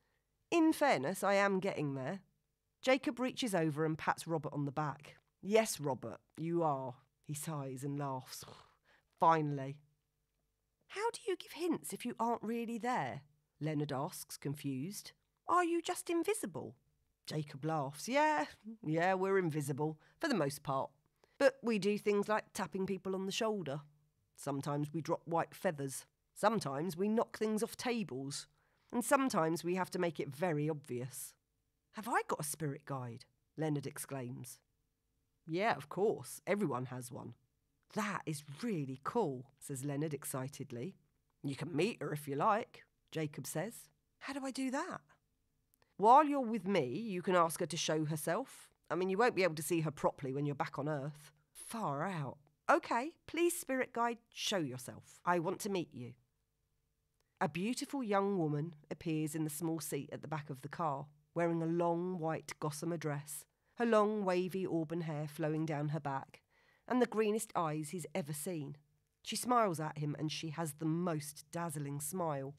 In fairness, I am getting there. Jacob reaches over and pats Robert on the back. Yes, Robert, you are. He sighs and laughs. Finally. How do you give hints if you aren't really there? Leonard asks, confused. Are you just invisible? Jacob laughs. Yeah, we're invisible, for the most part. But we do things like tapping people on the shoulder. Sometimes we drop white feathers. Sometimes we knock things off tables. And sometimes we have to make it very obvious. Have I got a spirit guide? Leonard exclaims. Yeah, of course. Everyone has one. That is really cool, says Leonard excitedly. You can meet her if you like, Jacob says. How do I do that? While you're with me, you can ask her to show herself. I mean, you won't be able to see her properly when you're back on Earth. Far out. Okay, please, spirit guide, show yourself. I want to meet you. A beautiful young woman appears in the small seat at the back of the car, wearing a long white gossamer dress, her long wavy auburn hair flowing down her back, and the greenest eyes he's ever seen. She smiles at him, and she has the most dazzling smile.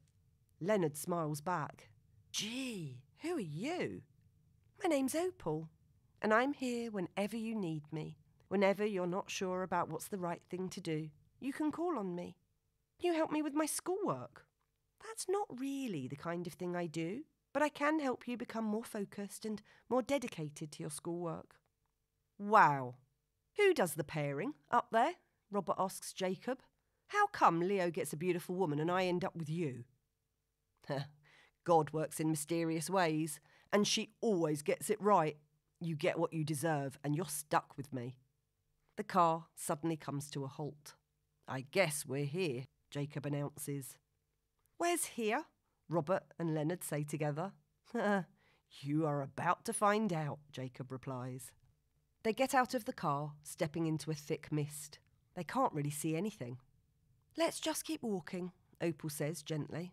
Leonard smiles back. Gee, who are you? My name's Opal, and I'm here whenever you need me. Whenever you're not sure about what's the right thing to do, you can call on me. You help me with my schoolwork. That's not really the kind of thing I do, but I can help you become more focused and more dedicated to your schoolwork. Wow. Who does the pairing up there? Robert asks Jacob. How come Leo gets a beautiful woman and I end up with you? God works in mysterious ways, and she always gets it right. You get what you deserve, and you're stuck with me. The car suddenly comes to a halt. I guess we're here, Jacob announces. Where's here? Robert and Leonard say together. You are about to find out, Jacob replies. They get out of the car, stepping into a thick mist. They can't really see anything. Let's just keep walking, Opal says gently.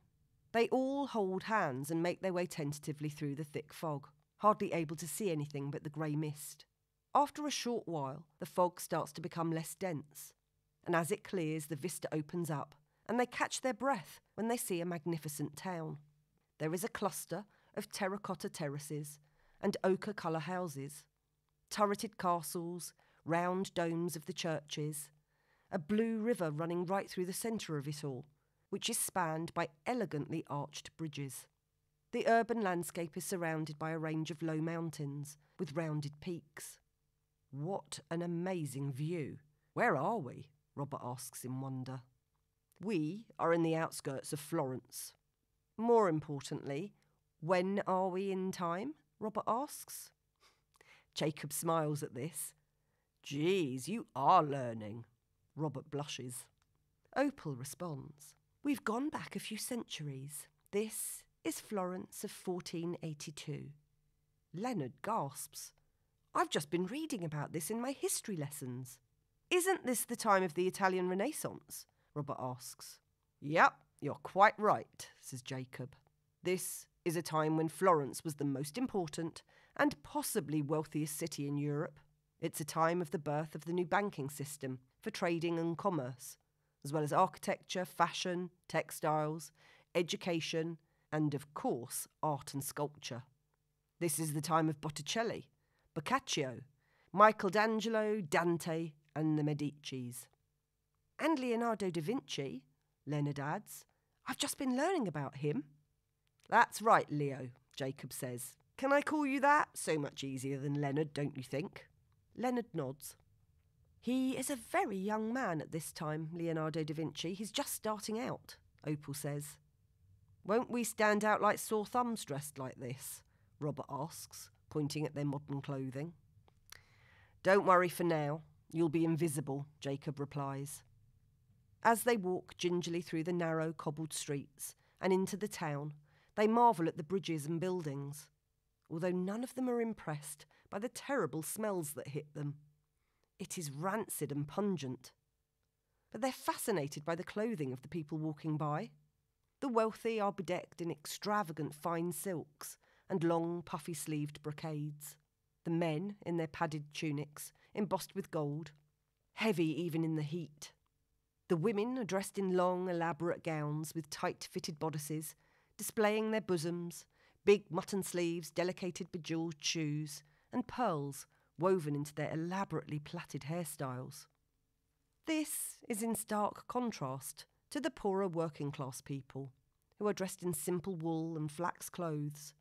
They all hold hands and make their way tentatively through the thick fog, hardly able to see anything but the grey mist. After a short while, the fog starts to become less dense, and as it clears, the vista opens up, and they catch their breath when they see a magnificent town. There is a cluster of terracotta terraces and ochre colour houses, turreted castles, round domes of the churches, a blue river running right through the centre of it all, which is spanned by elegantly arched bridges. The urban landscape is surrounded by a range of low mountains with rounded peaks. What an amazing view. Where are we? Robert asks in wonder. We are in the outskirts of Florence. More importantly, when are we in time? Robert asks. Jacob smiles at this. Geez, you are learning. Robert blushes. Opal responds. We've gone back a few centuries. This is Florence of 1482. Leonard gasps. I've just been reading about this in my history lessons. Isn't this the time of the Italian Renaissance? Robert asks. Yep, you're quite right, says Jacob. This is a time when Florence was the most important and possibly wealthiest city in Europe. It's a time of the birth of the new banking system for trading and commerce, as well as architecture, fashion, textiles, education, and of course, art and sculpture. This is the time of Botticelli, Boccaccio, Michelangelo, Dante, and the Medicis. And Leonardo da Vinci, Leonard adds. I've just been learning about him. That's right, Leo, Jacob says. Can I call you that? So much easier than Leonard, don't you think? Leonard nods. He is a very young man at this time, Leonardo da Vinci. He's just starting out, Opal says. Won't we stand out like sore thumbs dressed like this? Robert asks, pointing at their modern clothing. Don't worry for now. You'll be invisible, Jacob replies. As they walk gingerly through the narrow cobbled streets and into the town, they marvel at the bridges and buildings. although none of them are impressed by the terrible smells that hit them. It is rancid and pungent. But they're fascinated by the clothing of the people walking by. The wealthy are bedecked in extravagant fine silks and long, puffy-sleeved brocades. The men in their padded tunics, embossed with gold, heavy even in the heat. The women are dressed in long, elaborate gowns with tight-fitted bodices, displaying their bosoms, big mutton sleeves, delicate bejewelled shoes, and pearls woven into their elaborately plaited hairstyles. This is in stark contrast to the poorer working-class people, who are dressed in simple wool and flax clothes,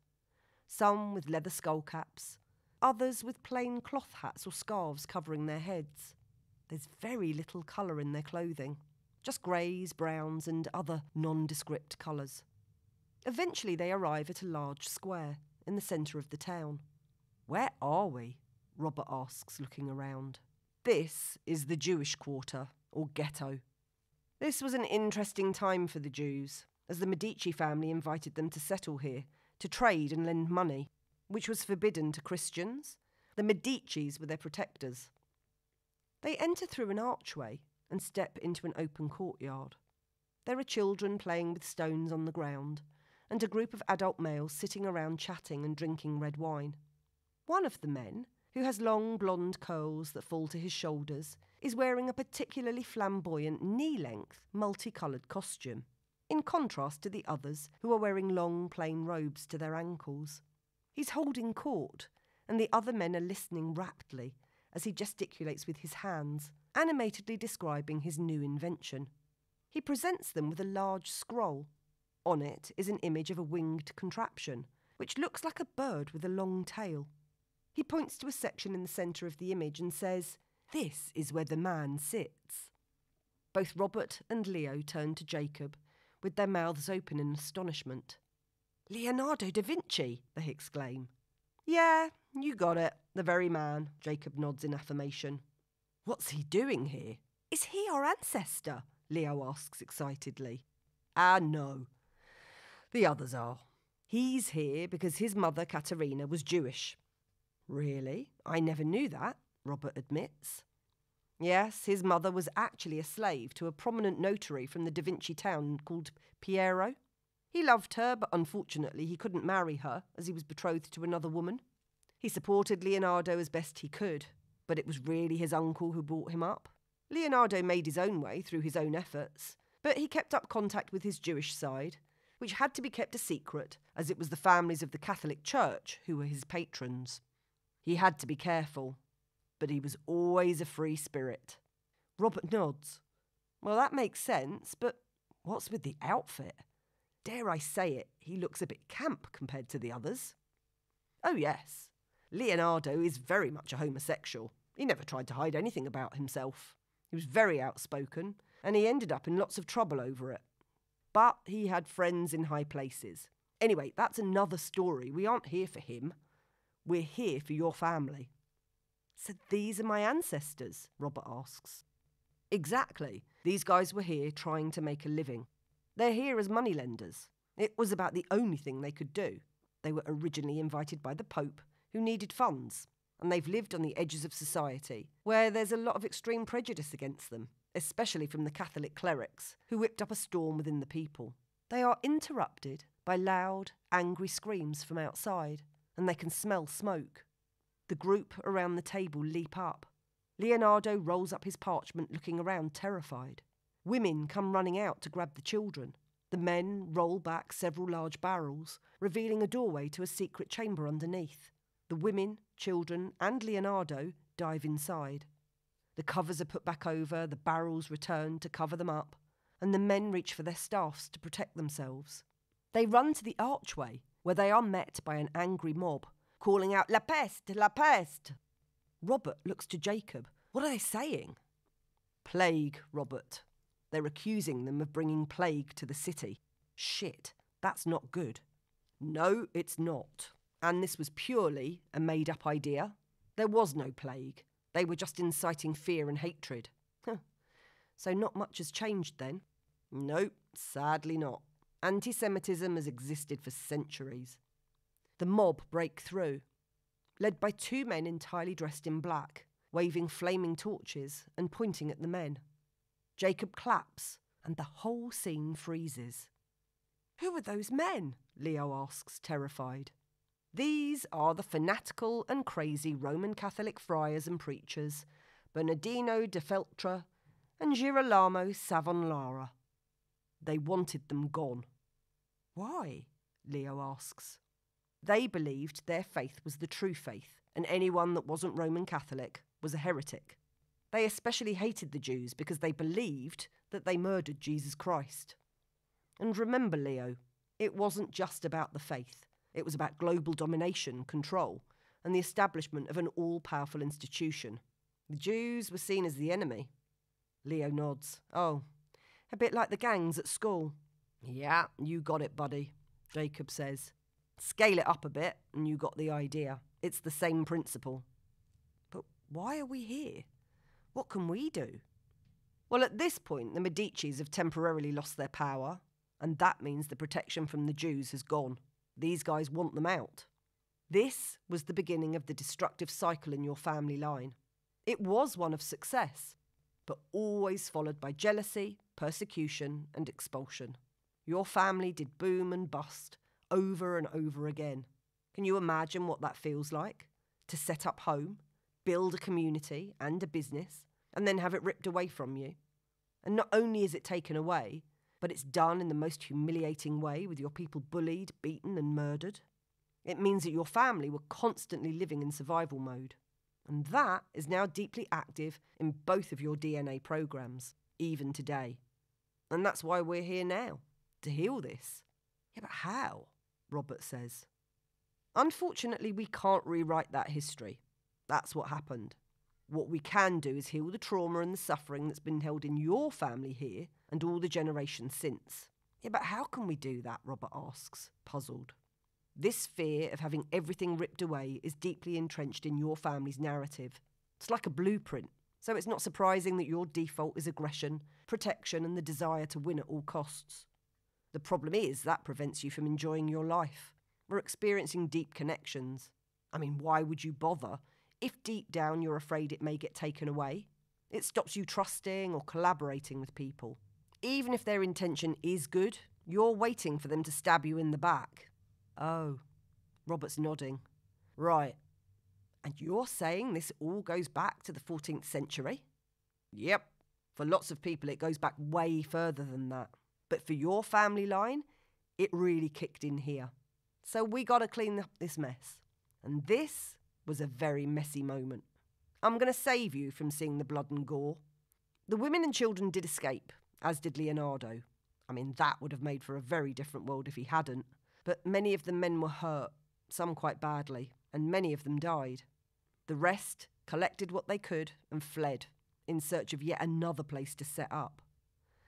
some with leather skullcaps, others with plain cloth hats or scarves covering their heads. There's very little colour in their clothing, just greys, browns and other nondescript colours. Eventually they arrive at a large square in the centre of the town. "Where are we?" Robert asks, looking around. "This is the Jewish quarter, or ghetto." This was an interesting time for the Jews, as the Medici family invited them to settle here, to trade and lend money, which was forbidden to Christians. The Medicis were their protectors. They enter through an archway and step into an open courtyard. There are children playing with stones on the ground, and a group of adult males sitting around chatting and drinking red wine. One of the men, who has long blonde curls that fall to his shoulders, is wearing a particularly flamboyant knee-length, multicoloured costume, in contrast to the others who are wearing long, plain robes to their ankles. He's holding court, and the other men are listening raptly as he gesticulates with his hands, animatedly describing his new invention. He presents them with a large scroll. On it is an image of a winged contraption, which looks like a bird with a long tail. He points to a section in the centre of the image and says, "This is where the man sits." Both Robert and Leo turn to Jacob, with their mouths open in astonishment. "Leonardo da Vinci!" they exclaim. "Yeah, you got it, the very man," Jacob nods in affirmation. "What's he doing here?" "Is he our ancestor?" Leo asks excitedly. No. The others are. He's here because his mother, Katerina, was Jewish." "Really? I never knew that," Robert admits. "Yes, his mother was actually a slave to a prominent notary from the Da Vinci town called Piero. He loved her, but unfortunately he couldn't marry her as he was betrothed to another woman. He supported Leonardo as best he could, but it was really his uncle who brought him up. Leonardo made his own way through his own efforts, but he kept up contact with his Jewish side, which had to be kept a secret as it was the families of the Catholic Church who were his patrons. He had to be careful, but he was always a free spirit." Robert nods. "Well, that makes sense, but what's with the outfit? Dare I say it, he looks a bit camp compared to the others." "Oh yes, Leonardo is very much a homosexual. He never tried to hide anything about himself. He was very outspoken, and he ended up in lots of trouble over it. But he had friends in high places. Anyway, that's another story. We aren't here for him. We're here for your family." "So these are my ancestors?" Robert asks. "Exactly. These guys were here trying to make a living. They're here as moneylenders. It was about the only thing they could do. They were originally invited by the Pope, who needed funds, and they've lived on the edges of society, where there's a lot of extreme prejudice against them, especially from the Catholic clerics, who whipped up a storm within the people. They are interrupted by loud, angry screams from outside, and they can smell smoke. The group around the table leap up. Leonardo rolls up his parchment, looking around terrified. Women come running out to grab the children. The men roll back several large barrels, revealing a doorway to a secret chamber underneath. The women, children, and Leonardo dive inside. The covers are put back over, the barrels return to cover them up, and the men reach for their staffs to protect themselves. They run to the archway, where they are met by an angry mob, calling out, "La peste! La peste!" Robert looks to Jacob. "What are they saying?" "Plague, Robert. They're accusing them of bringing plague to the city." "Shit, that's not good." "No, it's not. And this was purely a made-up idea. There was no plague. They were just inciting fear and hatred." "So not much has changed then?" "No, sadly not. Anti-Semitism has existed for centuries." The mob break through, led by 2 men entirely dressed in black, waving flaming torches and pointing at the men. Jacob claps, and the whole scene freezes. "Who are those men?" Leo asks, terrified. "These are the fanatical and crazy Roman Catholic friars and preachers, Bernardino de Feltre and Girolamo Savonlara. They wanted them gone." "Why?" Leo asks. "They believed their faith was the true faith, and anyone that wasn't Roman Catholic was a heretic. They especially hated the Jews because they believed that they murdered Jesus Christ. And remember, Leo, it wasn't just about the faith. It was about global domination, control, and the establishment of an all-powerful institution. The Jews were seen as the enemy." Leo nods. "Oh, a bit like the gangs at school." "Yeah, you got it, buddy," Jacob says. "Scale it up a bit, and you got the idea. It's the same principle." "But why are we here? What can we do?" "Well, at this point, the Medicis have temporarily lost their power, and that means the protection from the Jews has gone. These guys want them out. This was the beginning of the destructive cycle in your family line. It was one of success, but always followed by jealousy, persecution, and expulsion. Your family did boom and bust over and over again. Can you imagine what that feels like? To set up home, build a community and a business, and then have it ripped away from you. And not only is it taken away, but it's done in the most humiliating way, with your people bullied, beaten, and murdered. It means that your family were constantly living in survival mode. And that is now deeply active in both of your DNA programs, even today. And that's why we're here now, to heal this." "Yeah, but how?" Robert says. "Unfortunately, we can't rewrite that history. That's what happened. What we can do is heal the trauma and the suffering that's been held in your family here and all the generations since." "Yeah, but how can we do that?" Robert asks, puzzled. "This fear of having everything ripped away is deeply entrenched in your family's narrative. It's like a blueprint, so it's not surprising that your default is aggression, protection, and the desire to win at all costs. The problem is that prevents you from enjoying your life or experiencing deep connections. I mean, why would you bother if deep down you're afraid it may get taken away? It stops you trusting or collaborating with people. Even if their intention is good, you're waiting for them to stab you in the back." "Oh," Robert's nodding. "Right. And you're saying this all goes back to the 14th century? "Yep. For lots of people it goes back way further than that. But for your family line, it really kicked in here. So we gotta clean up this mess. And this was a very messy moment. I'm going to save you from seeing the blood and gore. The women and children did escape, as did Leonardo. I mean, that would have made for a very different world if he hadn't. But many of the men were hurt, some quite badly, and many of them died. The rest collected what they could and fled, in search of yet another place to set up.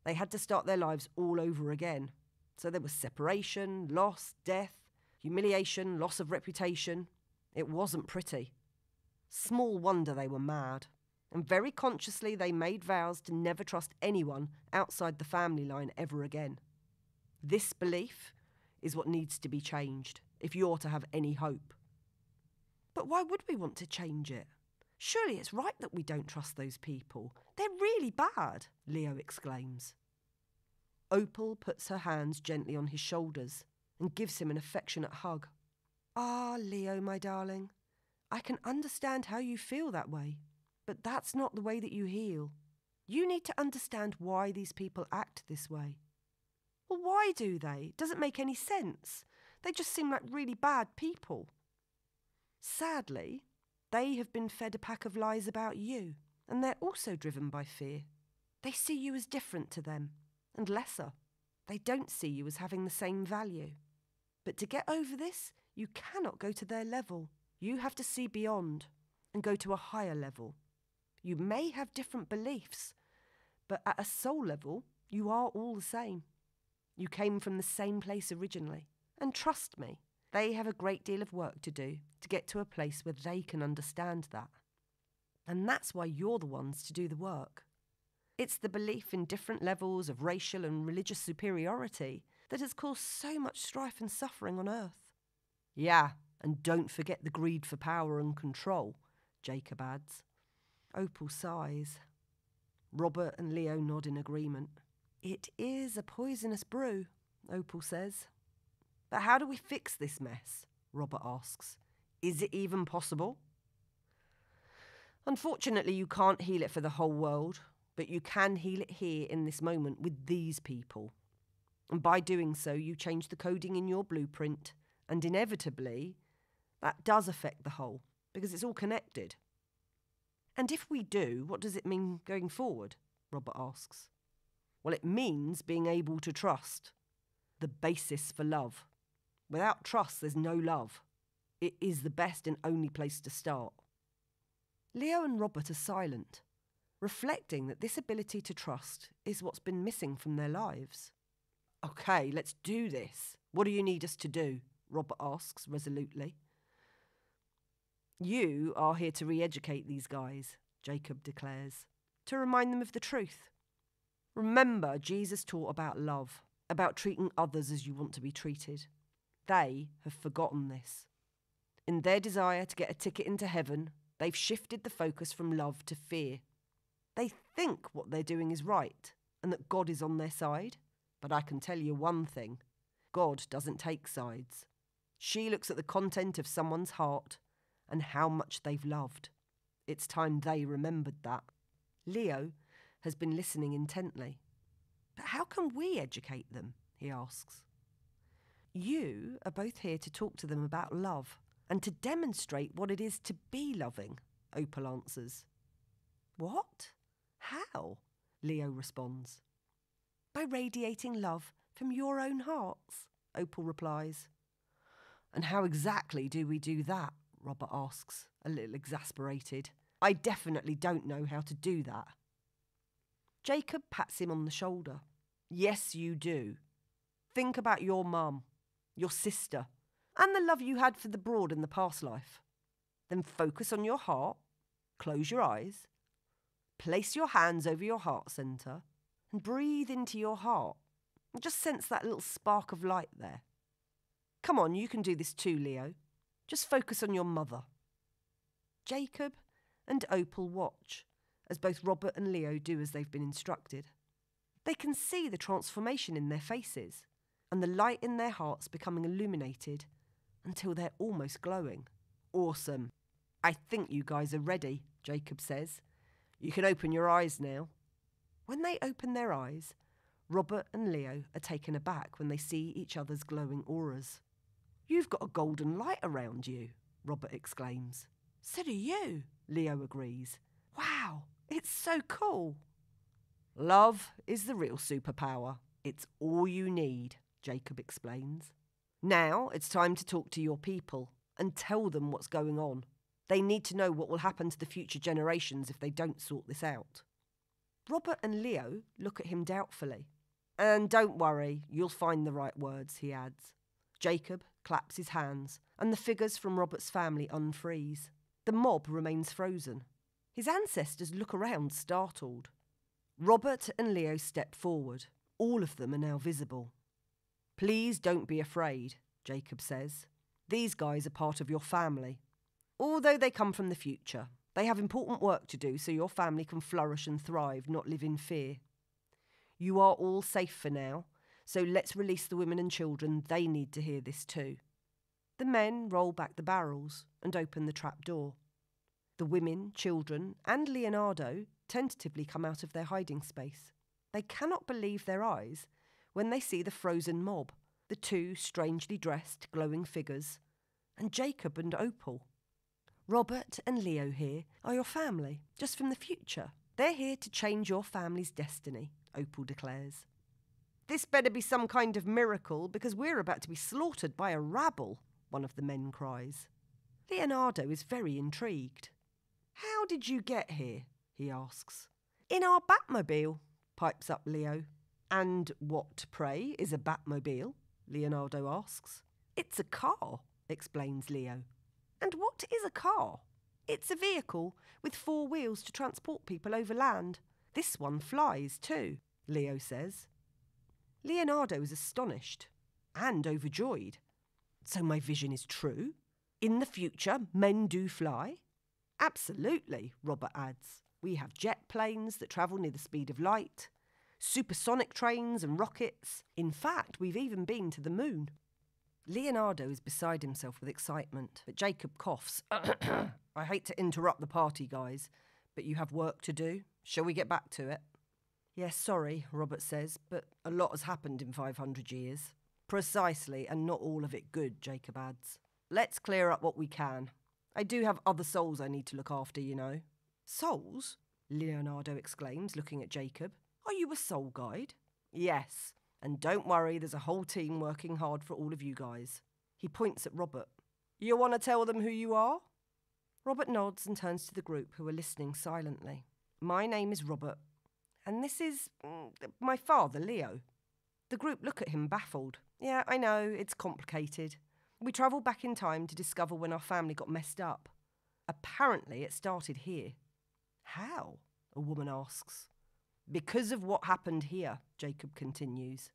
They had to start their lives all over again. So there was separation, loss, death, humiliation, loss of reputation. It wasn't pretty. Small wonder they were mad, and very consciously they made vows to never trust anyone outside the family line ever again. This belief is what needs to be changed, if you're to have any hope." "But why would we want to change it? Surely it's right that we don't trust those people. They're really bad," Leo exclaims. Opal puts her hands gently on his shoulders and gives him an affectionate hug. "Ah, Leo, my darling, I can understand how you feel that way, but that's not the way that you heal. You need to understand why these people act this way." "Well, why do they? Doesn't make any sense. They just seem like really bad people." "Sadly, they have been fed a pack of lies about you, and they're also driven by fear. They see you as different to them, and lesser. They don't see you as having the same value. But to get over this, you cannot go to their level. You have to see beyond and go to a higher level. You may have different beliefs, but at a soul level, you are all the same. You came from the same place originally. And trust me, they have a great deal of work to do to get to a place where they can understand that. And that's why you're the ones to do the work. It's the belief in different levels of racial and religious superiority that has caused so much strife and suffering on Earth." Yeah, and don't forget the greed for power and control, Jacob adds. Opal sighs. Robert and Leo nod in agreement. It is a poisonous brew, Opal says. But how do we fix this mess? Robert asks. Is it even possible? Unfortunately, you can't heal it for the whole world, but you can heal it here in this moment with these people. And by doing so, you change the coding in your blueprint, and inevitably, that does affect the whole, because it's all connected. And if we do, what does it mean going forward? Robert asks. Well, it means being able to trust. The basis for love. Without trust, there's no love. It is the best and only place to start. Leo and Robert are silent, reflecting that this ability to trust is what's been missing from their lives. Okay, let's do this. What do you need us to do? Robert asks resolutely. You are here to re-educate these guys, Jacob declares, to remind them of the truth. Remember, Jesus taught about love, about treating others as you want to be treated. They have forgotten this. In their desire to get a ticket into heaven, they've shifted the focus from love to fear. They think what they're doing is right and that God is on their side. But I can tell you one thing. God doesn't take sides. She looks at the content of someone's heart and how much they've loved. It's time they remembered that. Leo has been listening intently. But how can we educate them? He asks. You are both here to talk to them about love and to demonstrate what it is to be loving, Opal answers. What? How? Leo responds. By radiating love from your own hearts, Opal replies. And how exactly do we do that? Robert asks, a little exasperated. I definitely don't know how to do that. Jacob pats him on the shoulder. Yes, you do. Think about your mum, your sister, and the love you had for the broad in the past life. Then focus on your heart, close your eyes, place your hands over your heart centre, and breathe into your heart. And just sense that little spark of light there. Come on, you can do this too, Leo. Just focus on your mother. Jacob and Opal watch as both Robert and Leo do as they've been instructed. They can see the transformation in their faces and the light in their hearts becoming illuminated until they're almost glowing. Awesome. I think you guys are ready, Jacob says. You can open your eyes now. When they open their eyes, Robert and Leo are taken aback when they see each other's glowing auras. You've got a golden light around you, Robert exclaims. So do you, Leo agrees. Wow, it's so cool. Love is the real superpower. It's all you need, Jacob explains. Now it's time to talk to your people and tell them what's going on. They need to know what will happen to the future generations if they don't sort this out. Robert and Leo look at him doubtfully. And don't worry, you'll find the right words, he adds. Jacob claps his hands, and the figures from Robert's family unfreeze. The mob remains frozen. His ancestors look around startled. Robert and Leo step forward. All of them are now visible. Please don't be afraid, Jacob says. These guys are part of your family. Although they come from the future, they have important work to do so your family can flourish and thrive, not live in fear. You are all safe for now, so let's release the women and children. They need to hear this too. The men roll back the barrels and open the trap door. The women, children, and Leonardo tentatively come out of their hiding space. They cannot believe their eyes when they see the frozen mob, the two strangely dressed, glowing figures, and Jacob and Opal. Robert and Leo here are your family, just from the future. They're here to change your family's destiny, Opal declares. This better be some kind of miracle because we're about to be slaughtered by a rabble, one of the men cries. Leonardo is very intrigued. How did you get here? He asks. In our Batmobile, pipes up Leo. And what, pray, is a Batmobile? Leonardo asks. It's a car, explains Leo. And what is a car? It's a vehicle with 4 wheels to transport people over land. This one flies too, Leo says. Leonardo is astonished and overjoyed. So my vision is true? In the future, men do fly? Absolutely, Robert adds. We have jet planes that travel near the speed of light, supersonic trains and rockets. In fact, we've even been to the moon. Leonardo is beside himself with excitement, but Jacob coughs. I hate to interrupt the party, guys, but you have work to do. Shall we get back to it? Yes, sorry, Robert says, but a lot has happened in 500 years. Precisely, and not all of it good, Jacob adds. Let's clear up what we can. I do have other souls I need to look after, you know. Souls? Leonardo exclaims, looking at Jacob. Are you a soul guide? Yes, and don't worry, there's a whole team working hard for all of you guys. He points at Robert. You want to tell them who you are? Robert nods and turns to the group who are listening silently. My name is Robert, and this is my father, Leo. The group look at him baffled. Yeah, I know, it's complicated. We travelled back in time to discover when our family got messed up. Apparently it started here. How? A woman asks. Because of what happened here, Jacob continues.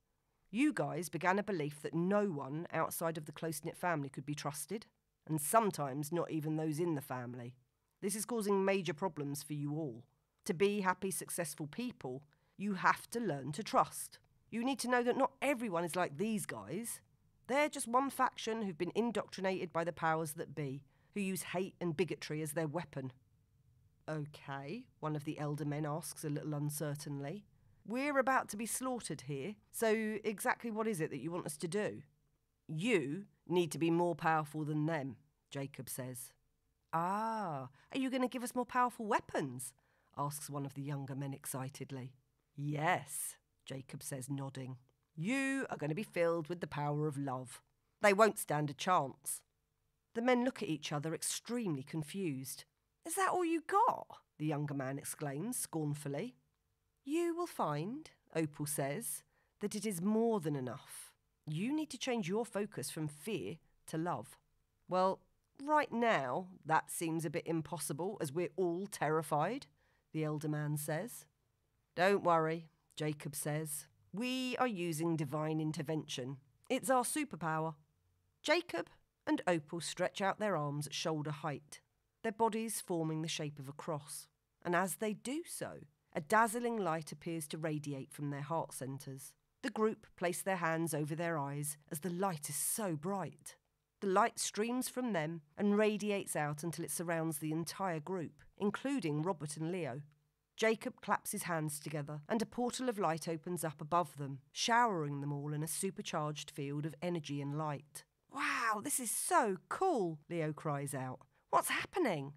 You guys began a belief that no one outside of the close-knit family could be trusted, and sometimes not even those in the family. This is causing major problems for you all. To be happy, successful people, you have to learn to trust. You need to know that not everyone is like these guys. They're just one faction who've been indoctrinated by the powers that be, who use hate and bigotry as their weapon. Okay, one of the elder men asks a little uncertainly. We're about to be slaughtered here, so exactly what is it that you want us to do? You need to be more powerful than them, Jacob says. Ah, are you going to give us more powerful weapons? Asks one of the younger men excitedly. Yes, Jacob says, nodding. You are going to be filled with the power of love. They won't stand a chance. The men look at each other extremely confused. Is that all you got? The younger man exclaims scornfully. You will find, Opal says, that it is more than enough. You need to change your focus from fear to love. Well, right now, that seems a bit impossible as we're all terrified, the elder man says. Don't worry, Jacob says. We are using divine intervention. It's our superpower. Jacob and Opal stretch out their arms at shoulder height, their bodies forming the shape of a cross. And as they do so, a dazzling light appears to radiate from their heart centres. The group place their hands over their eyes as the light is so bright. The light streams from them and radiates out until it surrounds the entire group, including Robert and Leo. Jacob claps his hands together and a portal of light opens up above them, showering them all in a supercharged field of energy and light. Wow, this is so cool, Leo cries out. What's happening?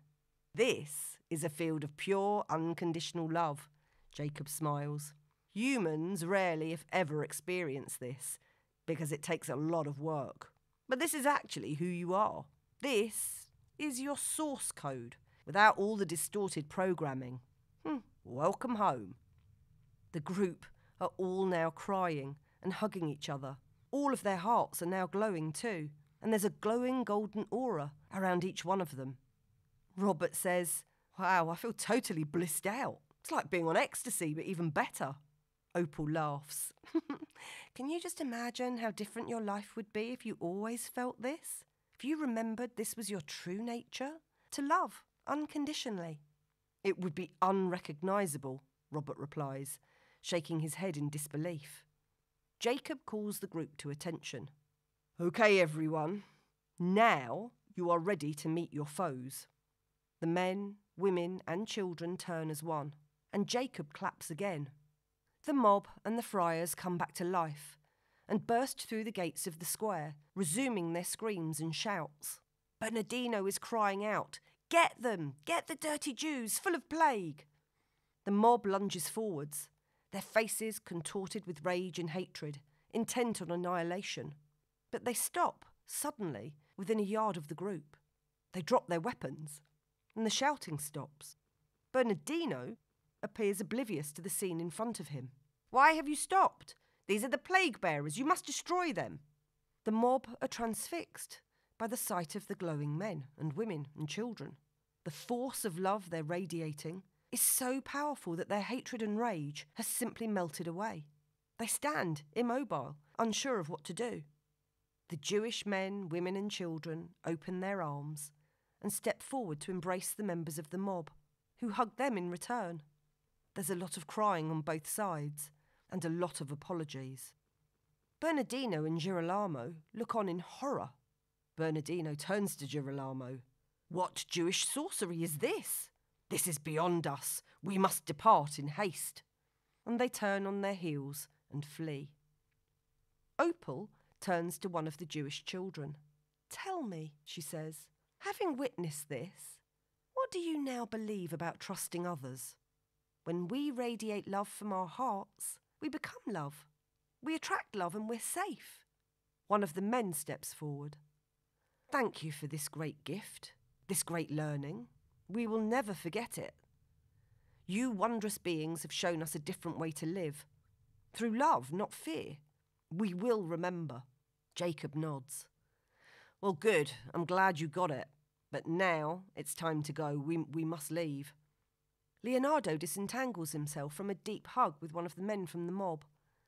This is a field of pure, unconditional love, Jacob smiles. Humans rarely, if ever, experience this, because it takes a lot of work. But this is actually who you are. This is your source code, without all the distorted programming. Welcome home. The group are all now crying and hugging each other. All of their hearts are now glowing too, and there's a glowing golden aura around each one of them. Robert says, Wow, I feel totally blissed out. It's like being on ecstasy, but even better. Opal laughs. Can you just imagine how different your life would be if you always felt this? If you remembered this was your true nature? To love, unconditionally. It would be unrecognisable, Robert replies, shaking his head in disbelief. Jacob calls the group to attention. Okay, everyone. Now you are ready to meet your foes. The men, women and children turn as one, and Jacob claps again. The mob and the friars come back to life and burst through the gates of the square, resuming their screams and shouts. Bernardino is crying out, Get them! Get the dirty Jews, full of plague! The mob lunges forwards, their faces contorted with rage and hatred, intent on annihilation. But they stop, suddenly, within a yard of the group. They drop their weapons, and the shouting stops. Bernardino appears oblivious to the scene in front of him. Why have you stopped? These are the plague bearers. You must destroy them. The mob are transfixed by the sight of the glowing men and women and children. The force of love they're radiating is so powerful that their hatred and rage has simply melted away. They stand immobile, unsure of what to do. The Jewish men, women and children open their arms and step forward to embrace the members of the mob, who hug them in return. There's a lot of crying on both sides and a lot of apologies. Bernardino and Girolamo look on in horror. Bernardino turns to Girolamo. "What Jewish sorcery is this? This is beyond us. We must depart in haste." And they turn on their heels and flee. Opal turns to one of the Jewish children. "Tell me," she says, "having witnessed this, what do you now believe about trusting others? When we radiate love from our hearts, we become love. We attract love and we're safe." One of the men steps forward. "Thank you for this great gift, this great learning. We will never forget it. You wondrous beings have shown us a different way to live. Through love, not fear. We will remember." Jacob nods. "Well, good. I'm glad you got it. But now it's time to go. We must leave." Leonardo disentangles himself from a deep hug with one of the men from the mob.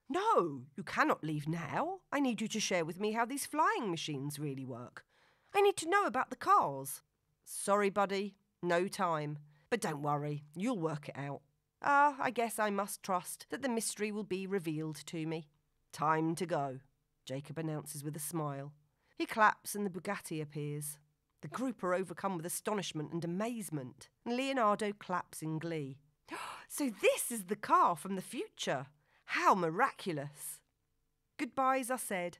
"No, you cannot leave now. I need you to share with me how these flying machines really work. I need to know about the cars." "Sorry, buddy. No time. But don't worry. You'll work it out. I guess I must trust that the mystery will be revealed to me. Time to go," Jacob announces with a smile. He claps and the Bugatti appears. The group are overcome with astonishment and amazement, and Leonardo claps in glee. "So this is the car from the future! How miraculous!" Goodbyes are said,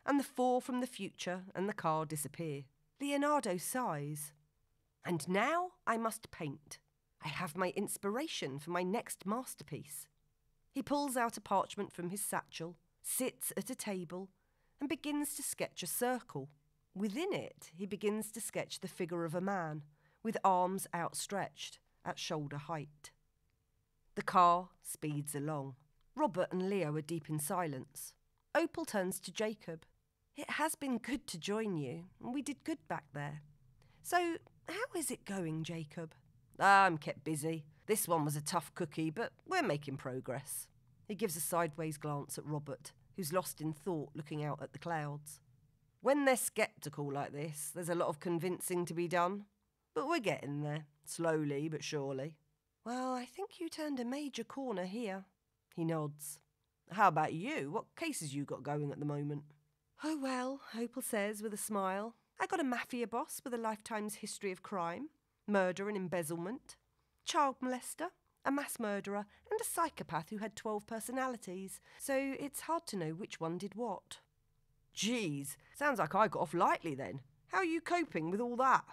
and the four from the future and the car disappear. Leonardo sighs. "And now I must paint. I have my inspiration for my next masterpiece." He pulls out a parchment from his satchel, sits at a table, and begins to sketch a circle. Within it, he begins to sketch the figure of a man, with arms outstretched at shoulder height. The car speeds along. Robert and Leo are deep in silence. Opal turns to Jacob. "It has been good to join you. We did good back there. So, how is it going, Jacob?" "I'm kept busy. This one was a tough cookie, but we're making progress." He gives a sideways glance at Robert, who's lost in thought looking out at the clouds. "When they're sceptical like this, there's a lot of convincing to be done. But we're getting there, slowly but surely." "Well, I think you turned a major corner here." He nods. "How about you? What cases you got going at the moment?" "Oh well," Opal says with a smile. "I got a mafia boss with a lifetime's history of crime, murder and embezzlement, child molester, a mass murderer, and a psychopath who had 12 personalities. So it's hard to know which one did what." "Geez, sounds like I got off lightly then. How are you coping with all that?"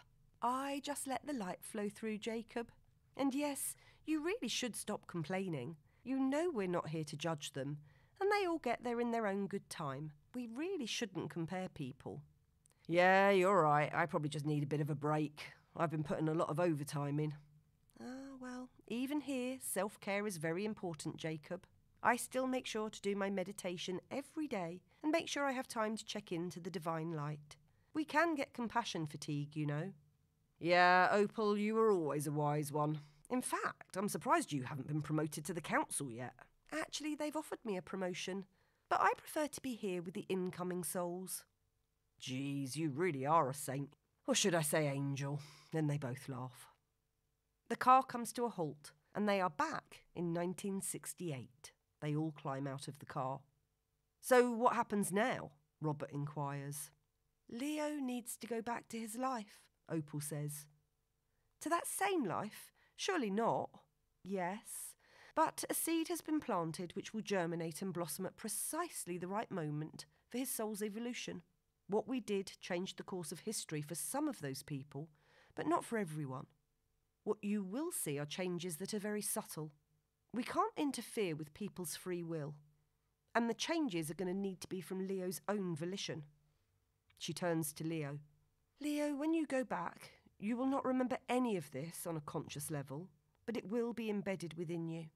"I just let the light flow through, Jacob. And yes, you really should stop complaining. You know we're not here to judge them, and they all get there in their own good time. We really shouldn't compare people." "Yeah, you're right. I probably just need a bit of a break. I've been putting a lot of overtime in." Well, even here, self-care is very important, Jacob. I still make sure to do my meditation every day and make sure I have time to check into the divine light. We can get compassion fatigue, you know." "Yeah, Opal, you were always a wise one. In fact, I'm surprised you haven't been promoted to the council yet." "Actually, they've offered me a promotion, but I prefer to be here with the incoming souls." "Geez, you really are a saint. Or should I say angel?" Then they both laugh. The car comes to a halt, and they are back in 1968. They all climb out of the car. "So what happens now?" Robert inquires. "Leo needs to go back to his life," Opal says. "To that same life? Surely not." "Yes, but a seed has been planted which will germinate and blossom at precisely the right moment for his soul's evolution. What we did changed the course of history for some of those people, but not for everyone. What you will see are changes that are very subtle. We can't interfere with people's free will, and the changes are going to need to be from Leo's own volition." She turns to Leo. "Leo, when you go back, you will not remember any of this on a conscious level, but it will be embedded within you.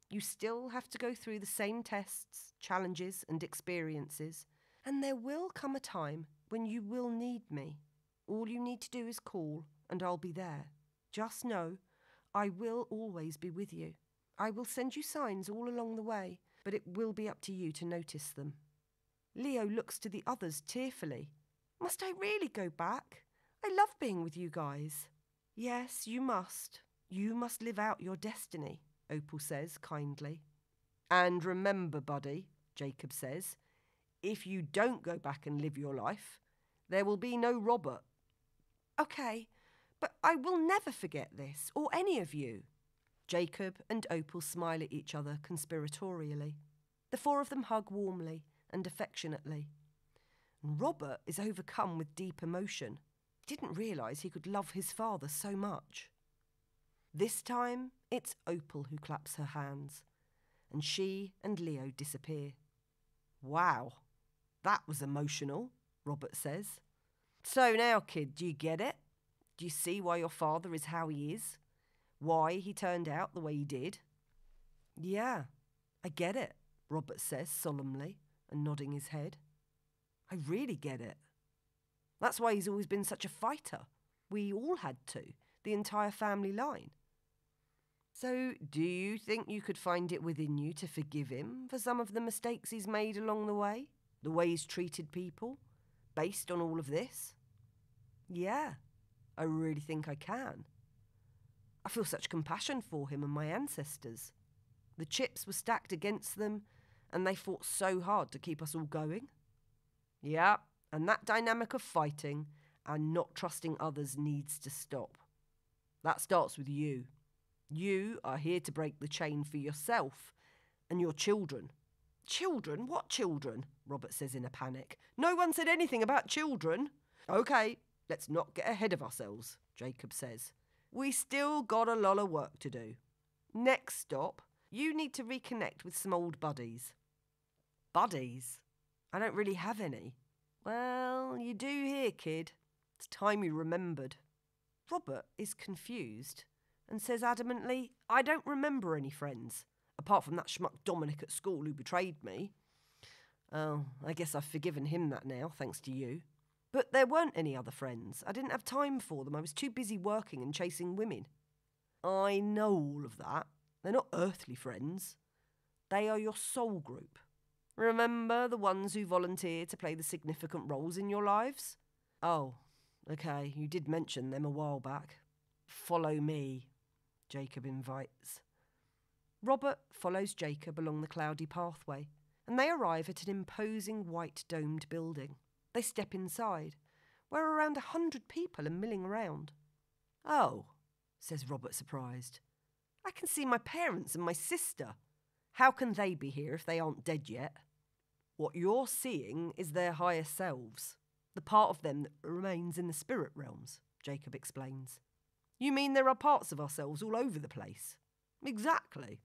You still have to go through the same tests, challenges, and experiences, and there will come a time when you will need me. All you need to do is call, and I'll be there. Just know, I will always be with you. I will send you signs all along the way, but it will be up to you to notice them." Leo looks to the others tearfully. Must I really go back? I love being with you guys. Yes, you must. You must live out your destiny, Opal says kindly. And remember, buddy, Jacob says, if you don't go back and live your life, there will be no Robert. Okay, but I will never forget this, or any of you. Jacob and Opal smile at each other conspiratorially. The four of them hug warmly and affectionately. And Robert is overcome with deep emotion. He didn't realise he could love his father so much. This time, it's Opal who claps her hands, and she and Leo disappear. Wow, that was emotional, Robert says. So now, kid, do you get it? Do you see why your father is how he is? Why he turned out the way he did? Yeah, I get it, Robert says solemnly and nodding his head. I really get it. That's why he's always been such a fighter. We all had to, the entire family line. So, do you think you could find it within you to forgive him for some of the mistakes he's made along the way? The way he's treated people? Based on all of this? Yeah, I really think I can. I feel such compassion for him and my ancestors. The chips were stacked against them, and they fought so hard to keep us all going. Yeah, and that dynamic of fighting and not trusting others needs to stop. That starts with you. You are here to break the chain for yourself and your children. Children? What children? Robert says in a panic. No one said anything about children. Okay, let's not get ahead of ourselves, Jacob says. We still got a lot of work to do. Next stop, you need to reconnect with some old buddies. Buddies? I don't really have any. Well, you do here, kid. It's time you remembered. Robert is confused and says adamantly, I don't remember any friends, apart from that schmuck Dominic at school who betrayed me. Oh, I guess I've forgiven him that now, thanks to you. But there weren't any other friends. I didn't have time for them. I was too busy working and chasing women. I know all of that. They're not earthly friends. They are your soul group. Remember the ones who volunteered to play the significant roles in your lives? Oh, okay, you did mention them a while back. Follow me, Jacob invites. Robert follows Jacob along the cloudy pathway, and they arrive at an imposing white domed building. They step inside, where around 100 people are milling around. Oh, says Robert surprised. I can see my parents and my sister. How can they be here if they aren't dead yet? What you're seeing is their higher selves, the part of them that remains in the spirit realms, Jacob explains. You mean there are parts of ourselves all over the place? Exactly.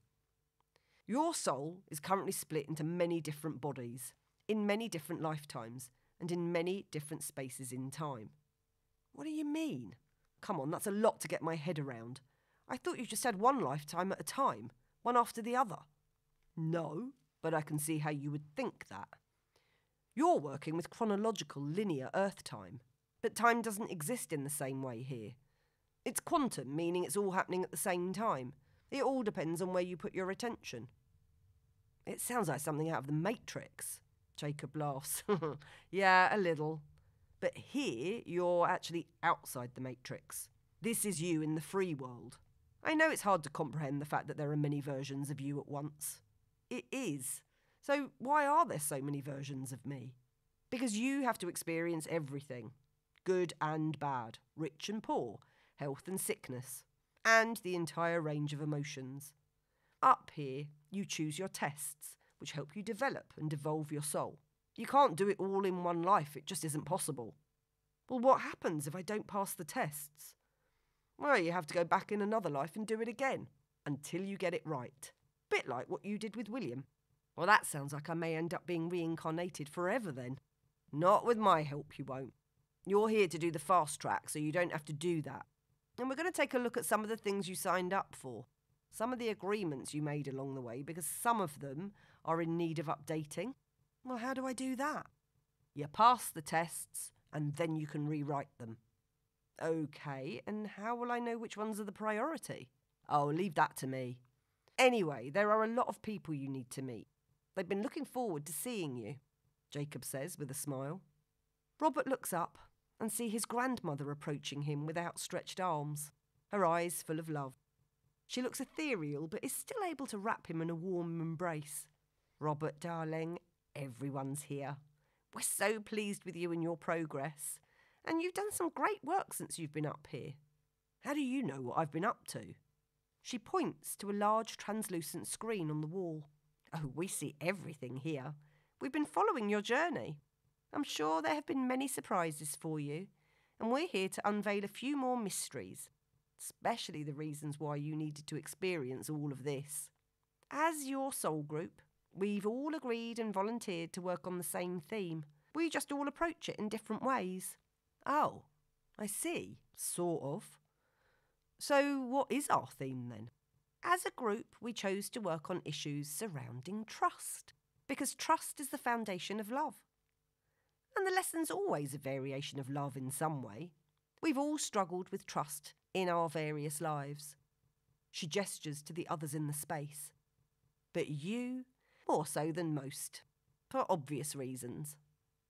Your soul is currently split into many different bodies, in many different lifetimes, and in many different spaces in time. What do you mean? Come on, that's a lot to get my head around. I thought you just had one lifetime at a time, one after the other. No, but I can see how you would think that. You're working with chronological linear Earth time, but time doesn't exist in the same way here. It's quantum, meaning it's all happening at the same time. It all depends on where you put your attention. It sounds like something out of the Matrix. Jacob laughs. Yeah, a little. But here, you're actually outside the Matrix. This is you in the free world. I know it's hard to comprehend the fact that there are many versions of you at once. It is. So why are there so many versions of me? Because you have to experience everything. Good and bad, rich and poor, health and sickness, and the entire range of emotions. Up here, you choose your tests, which help you develop and evolve your soul. You can't do it all in one life, it just isn't possible. Well, what happens if I don't pass the tests? Well, you have to go back in another life and do it again, until you get it right. Bit like what you did with William. Well, that sounds like I may end up being reincarnated forever then. Not with my help, you won't. You're here to do the fast track, so you don't have to do that. And we're going to take a look at some of the things you signed up for. Some of the agreements you made along the way, because some of them are in need of updating. Well, how do I do that? You pass the tests, and then you can rewrite them. Okay, and how will I know which ones are the priority? Oh, leave that to me. Anyway, there are a lot of people you need to meet. They've been looking forward to seeing you. Jacob says with a smile. Robert looks up and sees his grandmother approaching him with outstretched arms, her eyes full of love. She looks ethereal but is still able to wrap him in a warm embrace. Robert, darling, everyone's here. We're so pleased with you and your progress. And you've done some great work since you've been up here. How do you know what I've been up to? She points to a large translucent screen on the wall. Oh, we see everything here. We've been following your journey. I'm sure there have been many surprises for you, and we're here to unveil a few more mysteries, especially the reasons why you needed to experience all of this. As your soul group, we've all agreed and volunteered to work on the same theme. We just all approach it in different ways. Oh, I see, sort of. So what is our theme then? As a group, we chose to work on issues surrounding trust, because trust is the foundation of love. And the lesson's always a variation of love in some way. We've all struggled with trust in our various lives. She gestures to the others in the space. But you, more so than most, for obvious reasons.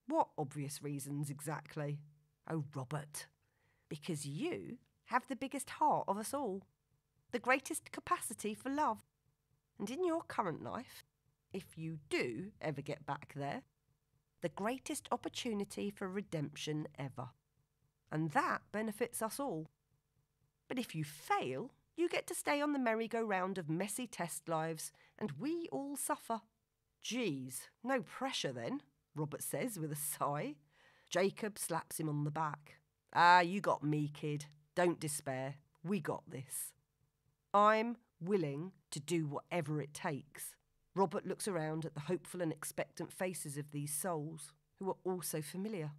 What obvious reasons exactly? Oh, Robert, because you have the biggest heart of us all, the greatest capacity for love. And in your current life, if you do ever get back there, the greatest opportunity for redemption ever. And that benefits us all. But if you fail, you get to stay on the merry-go-round of messy test lives, and we all suffer. Geez, no pressure then, Robert says with a sigh. Jacob slaps him on the back. Ah, you got me, kid. Don't despair. We got this. I'm willing to do whatever it takes. Robert looks around at the hopeful and expectant faces of these souls, who are all so familiar.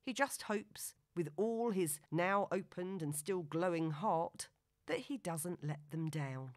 He just hopes, with all his now opened and still glowing heart, that he doesn't let them down.